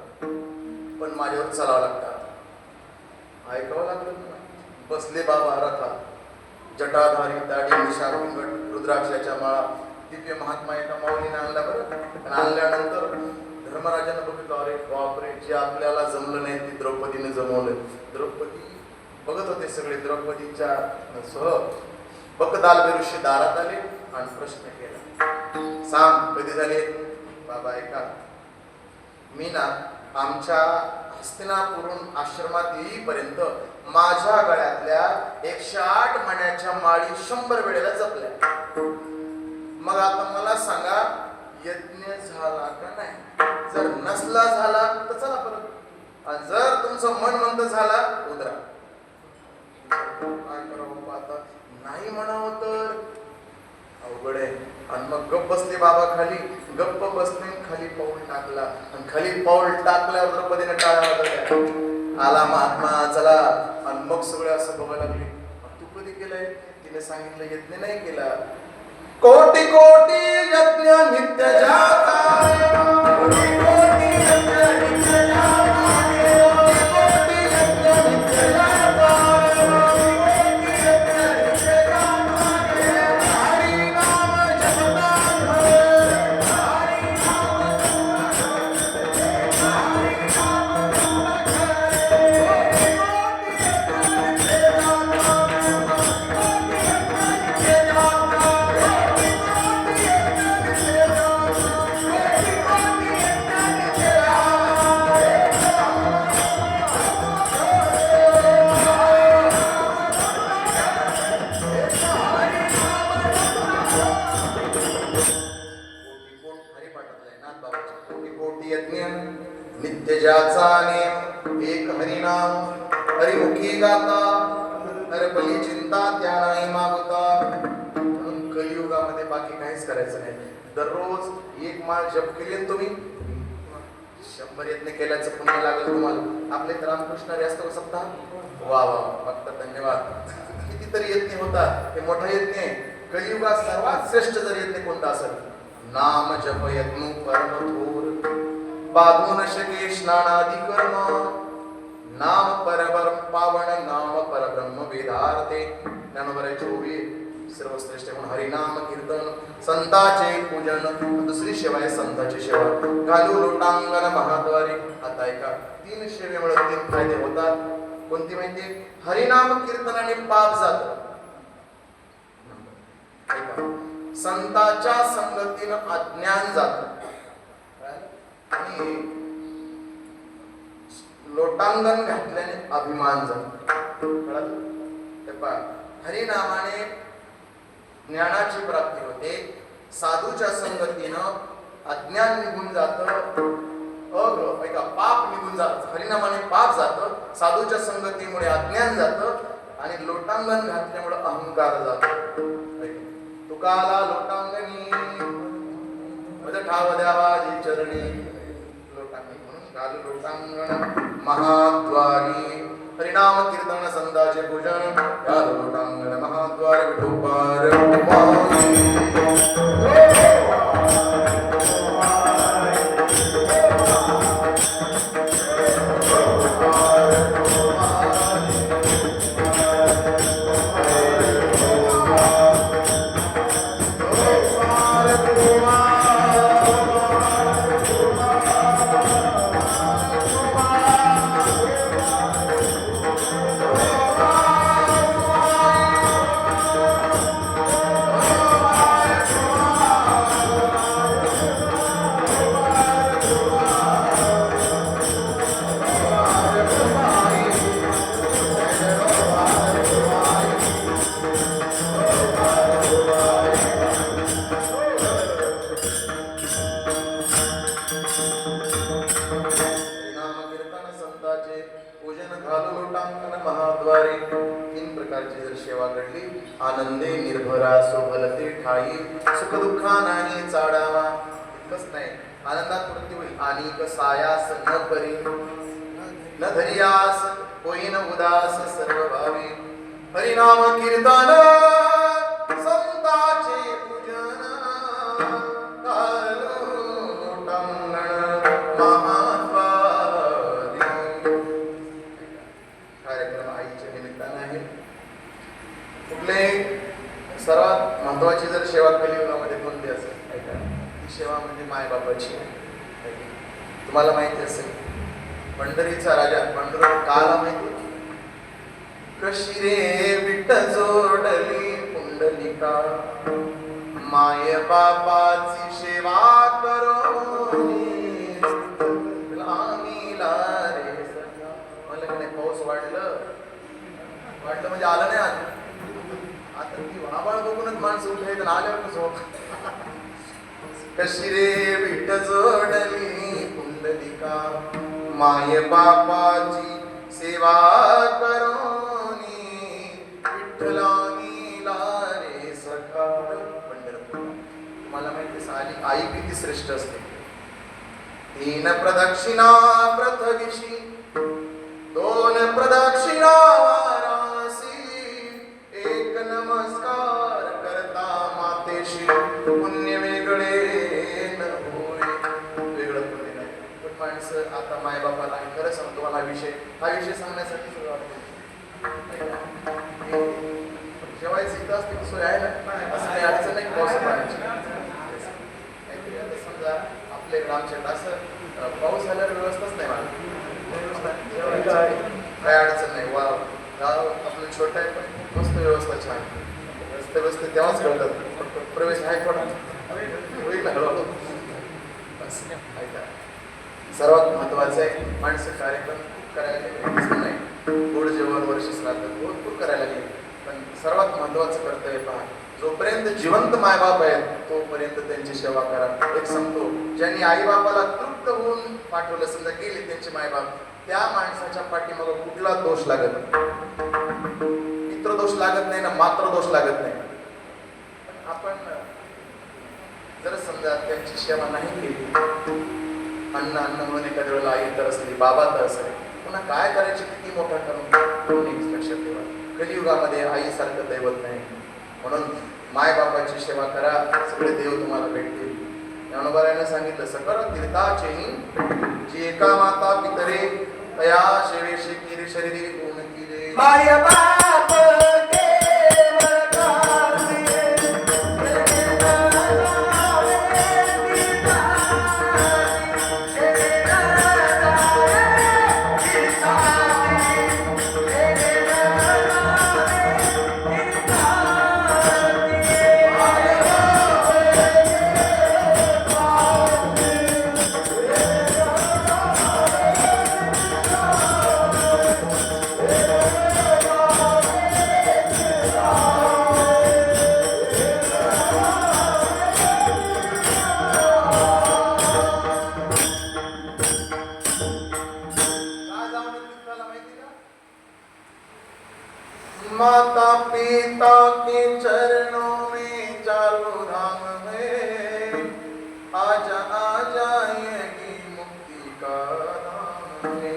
पण माझ्यावर चालावं लागतं. ऐकावं लागलं ना. बसले बाबा रथात, जटाधारी दाढी निशा घुंगट रुद्राक्षाच्या माळा, दिव्य महात्मा एका माऊलीने आणला बरं. आणि आणल्यानंतर धर्मराजानं बघितलं, अरे बापरे, जे आपल्याला जमलं नाही ते द्रौपदीने जमवलं. द्रौपदी बघत होते सगळे, द्रौपदीच्या सह बकदाल बेरुशी दारात आले आणि प्रश्न केला, सांग कधी झाले. बाबा ऐका, मी ना आमच्या हस्तिनापुरून आश्रमात येईपर्यंत माझ्या गळ्यातल्या 108 मण्याच्या माळी 100 वेळेला जपल्या. मग आता मला सांगा यज्ञ झाला का नाही. जर नसला झाला तर चला परत, आणि जर तुमचं मन म्हणतं झाला उतरा. काय करावं आता, नाही म्हणावं तर अवघड आहे. आणि मग गप्प बसले बाबा खाली, गप्प बसले खाली पाऊल टाकला, आणि खाली पाऊल टाकल्यावर द्रौपदीने टाळ्या वाजवल्या. आला महात्मा चला. आणि मग सगळे असं बघायला लागले, तू कधी केलंय. तिने सांगितलं यज्ञ नाही केला. कोटी कोटी यज्ञ नित्य जाता, कोटी कोटी यज्ञ नित्य जाता, कोटी यज्ञ नित्य जाता, कोटी यज्ञ नित्य जाता. हरि नाम जपता हरि नाम नित्य ज्याचा नेम एक हरिनाम, हरिमुखी गाता, नरबली चिंता त्या नाही मागता. म्हणून कलियुगामध्ये बाकी काहीच करायचं नाही. दररोज एक माळ जप केली ना तुम्ही, 100 यज्ञ केल्याचं पुण्य लागेल तुम्हाला. आपले तर रामकृष्ण व्यस्त सप्ताह, वा वा फक्त धन्यवाद. कितीतरी यज्ञ होतात, हे मोठा यज्ञ आहे. कलियुगात सर्वात श्रेष्ठ जर यज्ञ कोणता असेल, नाम जप यज्ञ परम थोर, बाधू न शके स्नानादि कर्म, नाम परब्रह्म पावन, नाम परब्रह्म वेदार्थे. ज्ञानोबा 24 सर्वश्रेष्ठ म्हणून हरिनाम कीर्तन, संतांचे पूजन. दुसरी सेवा आहे संतांची सेवा, घालू लोटांगण महाद्वारे. आता ऐका, 3 सेवेमुळे 3 फायदे होतात. कोणती माहिती, हरिनाम कीर्तनाने पाप जात. ऐका, संतांच्या संगतीनं अज्ञान जात, आणि लोटांगण घातल्याने अभिमान जातो. हरिनामाने ज्ञानाची प्राप्ती होते, साधूच्या संगतीनं अज्ञान निघून जातं, ऐका पाप निघून जात. हरिनामाने पाप जातं, साधूच्या संगतीमुळे अज्ञान जातं, आणि लोटांगण घातल्यामुळे अहंकार जातो. तुकाला लोटांगणी मज ठाव द्यावा जी चरणी. लोटांगण महाद्वारी, हरिनाम कीर्तन संतांचे पूजन, या लोटांगण महाद्वारे विठोबार. म्हटली आनंदे निर्भरा सोभलते ठाई सुख दुःखा नाही चाडावा. इतकंच नाही, आनंदात वृत्ती होईल आणि कसायास न करी न धरियास होईन उदास सर्व भावी. हरिनाम कीर्तन संताचे पूजन कार्यक्रम आईच्या निमित्ताने आहे. कुठले सर्वात महत्वाची जर सेवा कलियुगामध्ये कोणती असेल ऐका, ती सेवा म्हणजे मायबापाची आहे. तुम्हाला माहिती असेल पंढरीचा राजा पंढरपूर काला माहिती कशी रे विठ जोडली पुंडलिका माय बापाची सेवा करो रे सखा. मला की नाही पाऊस वाढलं म्हणजे आलं नाही आज. आता ती आभाळ बघूनच माणसं उठायचं आल्यावर झोप. कशी रे विठ जोडली पुंडलिका माय बापाची सेवा करोनी विठ्ठलानी लारे सखा. पंढरपूर तुम्हाला माहिती साली आई किती श्रेष्ठ असते. 3 प्रदक्षिणा प्रथविशी 2 प्रदक्षिणा वारासी 1 नमस्कार करता मातेशी पुण्य वेगळे न होय. वेगळं पुण्य नाही पण माणसं आता मायबापाला आणि खरं सांगतो मला हा विषय सांगण्यासाठी सुरू वाटतो. जेवायचं इथं असते सोय आहे ना, असं काही अडचण नाही पाऊस पाण्याची. समजा आपल्या आमच्याकडे असं पाऊस झाल्यावर व्यवस्थाच नाही मला काय अडचण नाही. वा गाव आपलं छोटं आहे पण मस्त व्यवस्था छान. रस्ते बसते तेव्हाच कळतात प्रवेश आहे थोडा होईल हळूहळू. ऐका सर्वात महत्वाचं आहे माणसं कार्यक्रम करायला नाही. गोड जेवण वर्ष श्राद्ध भरपूर करायला लागले पण सर्वात महत्वाचं कर्तव्य पहा जोपर्यंत जिवंत मायबाप आहेत तोपर्यंत त्यांची सेवा करा. एक सांगतो ज्यांनी आई बापाला तृप्त होऊन पाठवलं समजा गेले त्यांचे मायबाप त्या माणसाच्या पाठीमागं कुठला दोष लागत नाही. मित्र दोष लागत नाही ना मात्र दोष लागत नाही. पण आपण जर समजा त्यांची सेवा नाही केली अन्न म्हणून एखाद्या वेळेला आई तर असली बाबा तर असेल पुन्हा काय करायचे किती मोठा करून लक्षात ठेवा. कलियुगामध्ये आईसारखं दैवत नाही म्हणून मायबापाची सेवा करा सगळे देव तुम्हाला भेटतील. ज्ञानोबारायाने सांगितलं सकळ तीर्थाचेही जी एका माता पितरे तया सेवेशी किरी शरीरी गुण किरे. माय बाप केवळ काळजी माता पिता के चरणों में चालू धाम है आजा आजा यही मुक्ति का धाम है.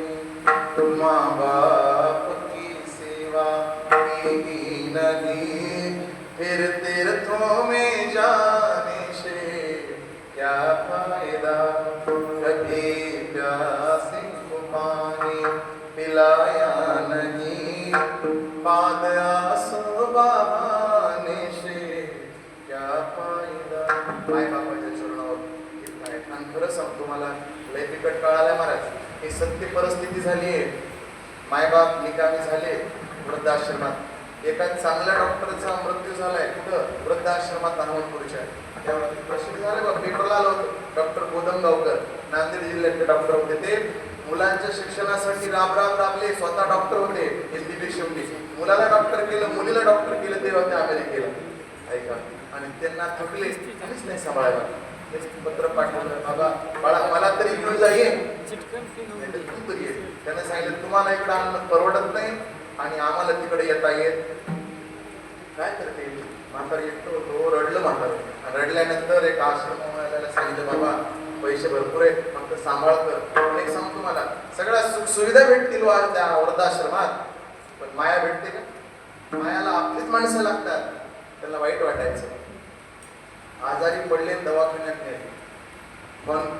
माँ बाप की सेवा की नहीं फिर तीर्थों में जाने से क्या फायदा. कभी प्यासे को पानी पिलाया नहीं पाद आसो बहाने से क्या फायदा. माय बापाच्या चरणावर कीर्तन आहे. आणि खरं सांगतो मला लय बिकट काळ आलाय महाराज. ही सत्य परिस्थिती झाली आहे. मायबाप निकामी झाले वृद्धाश्रमात. एका चांगल्या डॉक्टरचा मृत्यू झालाय कुठं वृद्धाश्रमात अहमदपूरच्या. त्यामुळे प्रसिद्ध झाले बघ पेपरला आलं होतं. डॉक्टर गोदमगावकर नांदेड जिल्ह्यातले डॉक्टर होते. ते मुलांच्या शिक्षणासाठी राबले. स्वतः डॉक्टर होते. हिंदी शेवटी मुलाला डॉक्टर केलं मुलीला डॉक्टर केलं तेव्हा ते अमेरिकेला. ऐका आणि त्यांना थकले काहीच नाही सांभाळायला. पत्र पाठवलं बाबा बाळा मला तरी घेऊन जाईल तू तरी ये. त्याने सांगितलं तुम्हाला इकडे आणणं परवडत नाही आणि आम्हाला तिकडे येता येत काय करते म्हातारी एकटं होतो रडलं म्हातारं आणि रडल्यानंतर एक आश्रमाला सांगितलं बाबा पैसे भरपूर आहेत फक्त सांभाळ कर पण एक सांगतो मला सगळ्या सुख सुविधा भेटतील त्या वृद्धाश्रमात पण माया भेटते का मायाला आपलीच माणसं लागतात त्यांना वाईट वाटायचं आजारी पडले दवाखान्यात नेले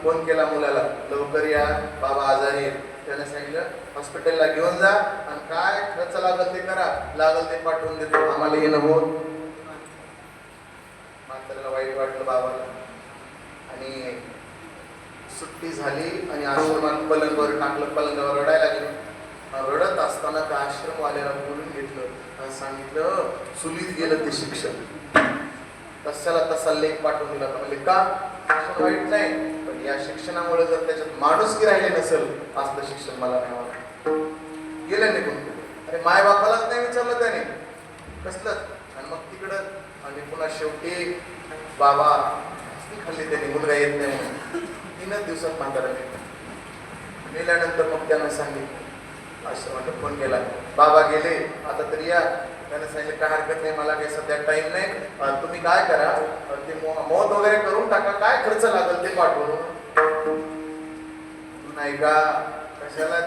फोन केला मुलाला लवकर या बाबा आजारी आहेत त्याने सांगितलं हॉस्पिटलला घेऊन जा आणि काय खर्च लागल ते करा लागल ते पाठवून देतो आम्हाला येणं होत म्हाताऱ्याला वाईट वाटलं बाबाला आणि सुट्टी झाली आणि आश्रमात पलंगावर टाकलं पलंगावर रडायला गेलो रडत असताना त्या आश्रमवाल्याला बोलून घेतलं आणि सांगितलं चुलीत गेलं ते शिक्षण तशाला तसा लेख पाठवून दिला म्हणजे का शिक्षण वाईट नाही पण या शिक्षणामुळे जर त्याच्यात माणुसकी राहिले नसेल असलं शिक्षण मला नाही आवडत गेलं निघून अरे माय बापालाच नाही विचारलं त्याने कसलं आणि मग तिकडं आणि पुन्हा शेवटी बाबा खाल्ली त्याने मुलगा येत नाही म्हणून 3च दिवसात म्हातारा मेल्यानंतर मग त्यानं सांगितलं आश्रमाला फोन केला बाबा गेले आता तरी या त्याने सांगितलं काय हरकत नाही मला काही सध्या टाइम नाही तुम्ही काय करा ते मौत वगैरे करून टाका काय खर्च लागेल ते पाठवून नाही का कशाला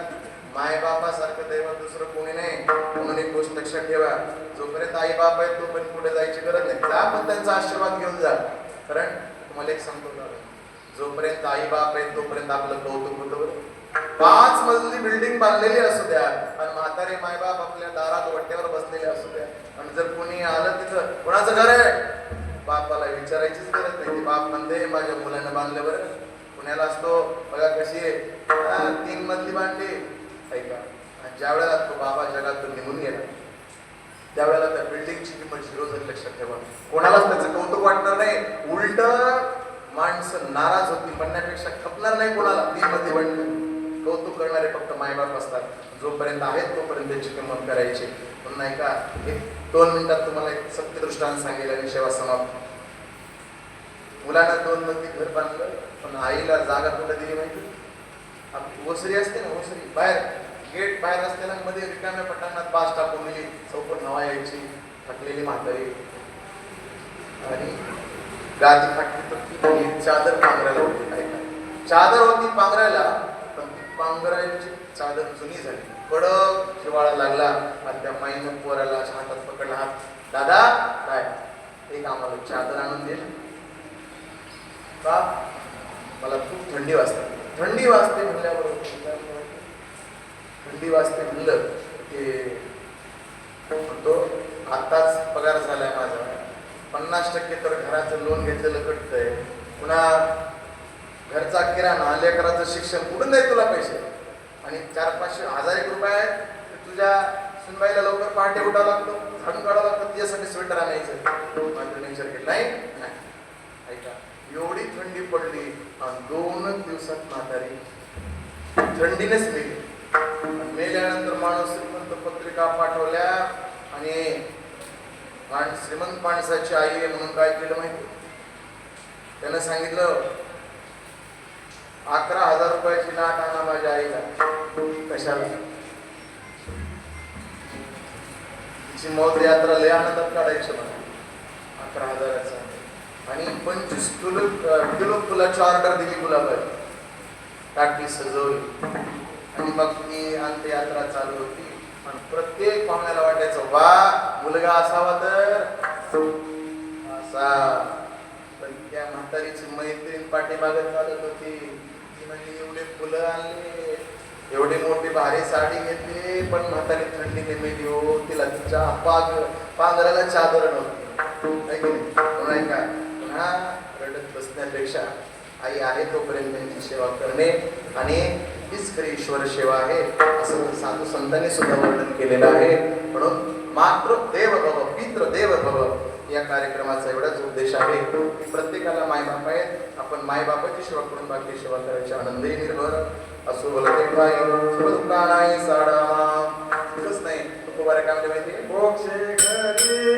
माय बापासारखं दैव दुसरं कोणी नाही म्हणून एक गोष्ट लक्षात ठेवा जोपर्यंत आई बाप आहे तोपर्यंत पुढे जायची गरज नाही त्या पण त्यांचा आशीर्वाद घेऊन जा कारण तुम्हाला एक सांगतो जोपर्यंत आई बाप आहे तोपर्यंत आपलं कौतुक होतं 5 मजली बिल्डिंग बांधलेली असू द्या आणि म्हातारे मायबाप आपल्या दारात वट्यावर बसलेले असू द्या आणि जर कोणी आलं तिथं कोणाचं घर आहे बापाला विचारायचीच गरज नाही ते बाप म्हणते माझ्या मुलांना बांधलं बरं पुण्याला असतो बघा कशी आहे 3 मजली बांधली ऐका आणि ज्या वेळेला तो बाबा जगातून निघून गेला त्यावेळेला त्या बिल्डिंगची किंमत 0 झाली लक्षात ठेवा कोणालाच त्याचं कौतुक वाटणार नाही उलट माणसं नाराज होती म्हणण्यापेक्षा खपणार नाही कोणाला 3 मजली बांधली कौतुक करणारे फक्त मायबाप असतात जोपर्यंत आहेत तोपर्यंत त्याची किंमत करायची पण नाही का 1-2 मिनिटात तुम्हाला एक सत्य दृष्टांत सांगेल आणि सेवा समाप्त मुलांना 2 मजली घर बांधलं पण आईला जागा कुठं दिली माहिती ओसरी असते ना ओसरी बाहेर गेट बाहेर असलेल्या मध्ये रिकाम्या पटांगणात बास टाकून दिली चौपट हवा यायची थकलेली म्हातारी आणि गादी फाटली चादर पांघरायला होती काय चादर होती पांघरायला पांघरायची चादर जुनी झाली कडक हिवाळा लागला आणि त्या माईनं पोराला हातात पकडला हात दादा काय एक आम्हाला चादर आणून दे का मला खूप थंडी वाजते म्हणल्यावर थंडी वाजते म्हणलं की म्हणतो आताच पगार झालाय माझा 50% तर घराचं लोन घेतलेलं कटतंय पुन्हा घरचा किराणा लेकराचं शिक्षण कुठून नाही तुला पैसे आणि 400-500 रुपये आहेत तुझ्या सुनबाईला लवकर पहाटे उठावं लागतो झाडून काढावं लागतं तुझ्यासाठी स्वेटर आणायचं माझं नेचर केलं नाही ऐका एवढी थंडी पडली आणि 2 दिवसात म्हातारी थंडीनेच मेली मेल्यानंतर माणूस श्रीमंत पत्रिका पाठवल्या आणि श्रीमंत माणसाची आई आहे म्हणून काय केलं माहिती त्यानं सांगितलं 11,000 रुपयाची नाट आणा माझ्या आईला कशाला तिची मौत यात्रा लय आनंदात काढायची मला 11,000चा आणि 25 किलो फुलाची ऑर्डर दिली गुलाबाची टाकी सजवली आणि मग ती अंत्ययात्रा चालू होती आणि प्रत्येक पाहुण्याला वाटायचं वा मुलगा असावा तर असा पण त्या म्हातारीची मैत्रीण पाठीमागत चालत होती ती म्हणजे एवढे फुलं आणले एवढी मोठी भारी साडी घेतली पण म्हातारी थंडीने मेली हो तिला तिच्या पांघराला चादर नव्हती नाही का पुन्हा रडत बसण्यापेक्षा आई आहे तोपर्यंत त्यांची सेवा करणे आणि हीच खरी ईश्वर सेवा आहे असं साधू संतांनी सुद्धा वर्णन केलेलं आहे म्हणून मातृ देव भव पितृ देव भव या कार्यक्रमाचा एवढाच उद्देश आहे की प्रत्येकाला मायबाप आहेत आपण मायबापाची सेवा करून बाकी सेवा करायची आनंदही निर्भर असो बोलते दुकानाय साडा इथंच नाही तुकोबारे काय म्हणजे माहिती मोक्षे घरी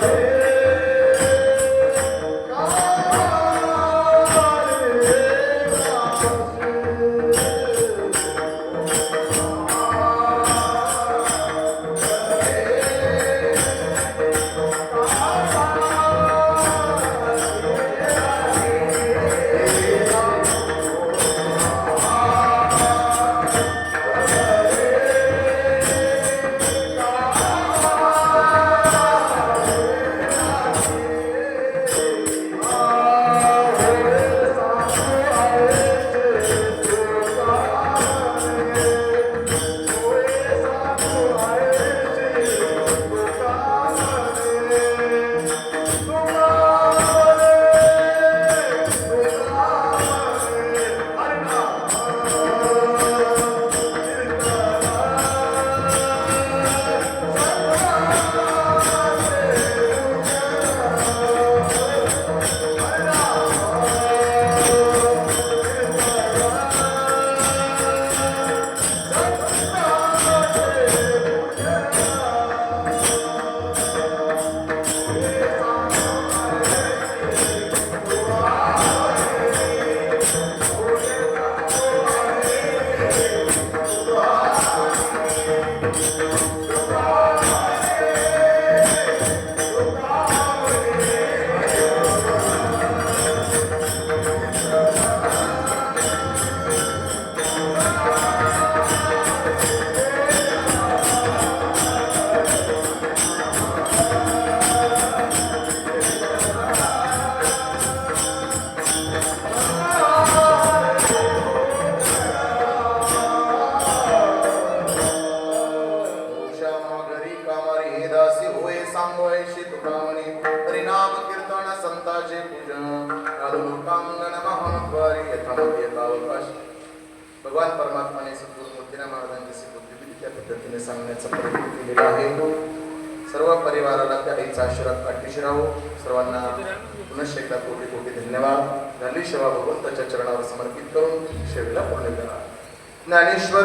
Yeah. भगवान परमात्माने सद्गुरू मूर्तीनाथ महाराजांची बुद्धिविधी त्या पद्धतीने सांगण्याचा प्रयत्न केलेला आहे. सर्व परिवाराला त्या आईचा आशीर्वाद पाठीशी राहो. सर्वांना पुनश्च एकदा कोटी कोटी धन्यवाद. झाली सेवा भगवंताच्या चरणावर समर्पित करून सेवेला पूर्ण करा. ज्ञानेश्वर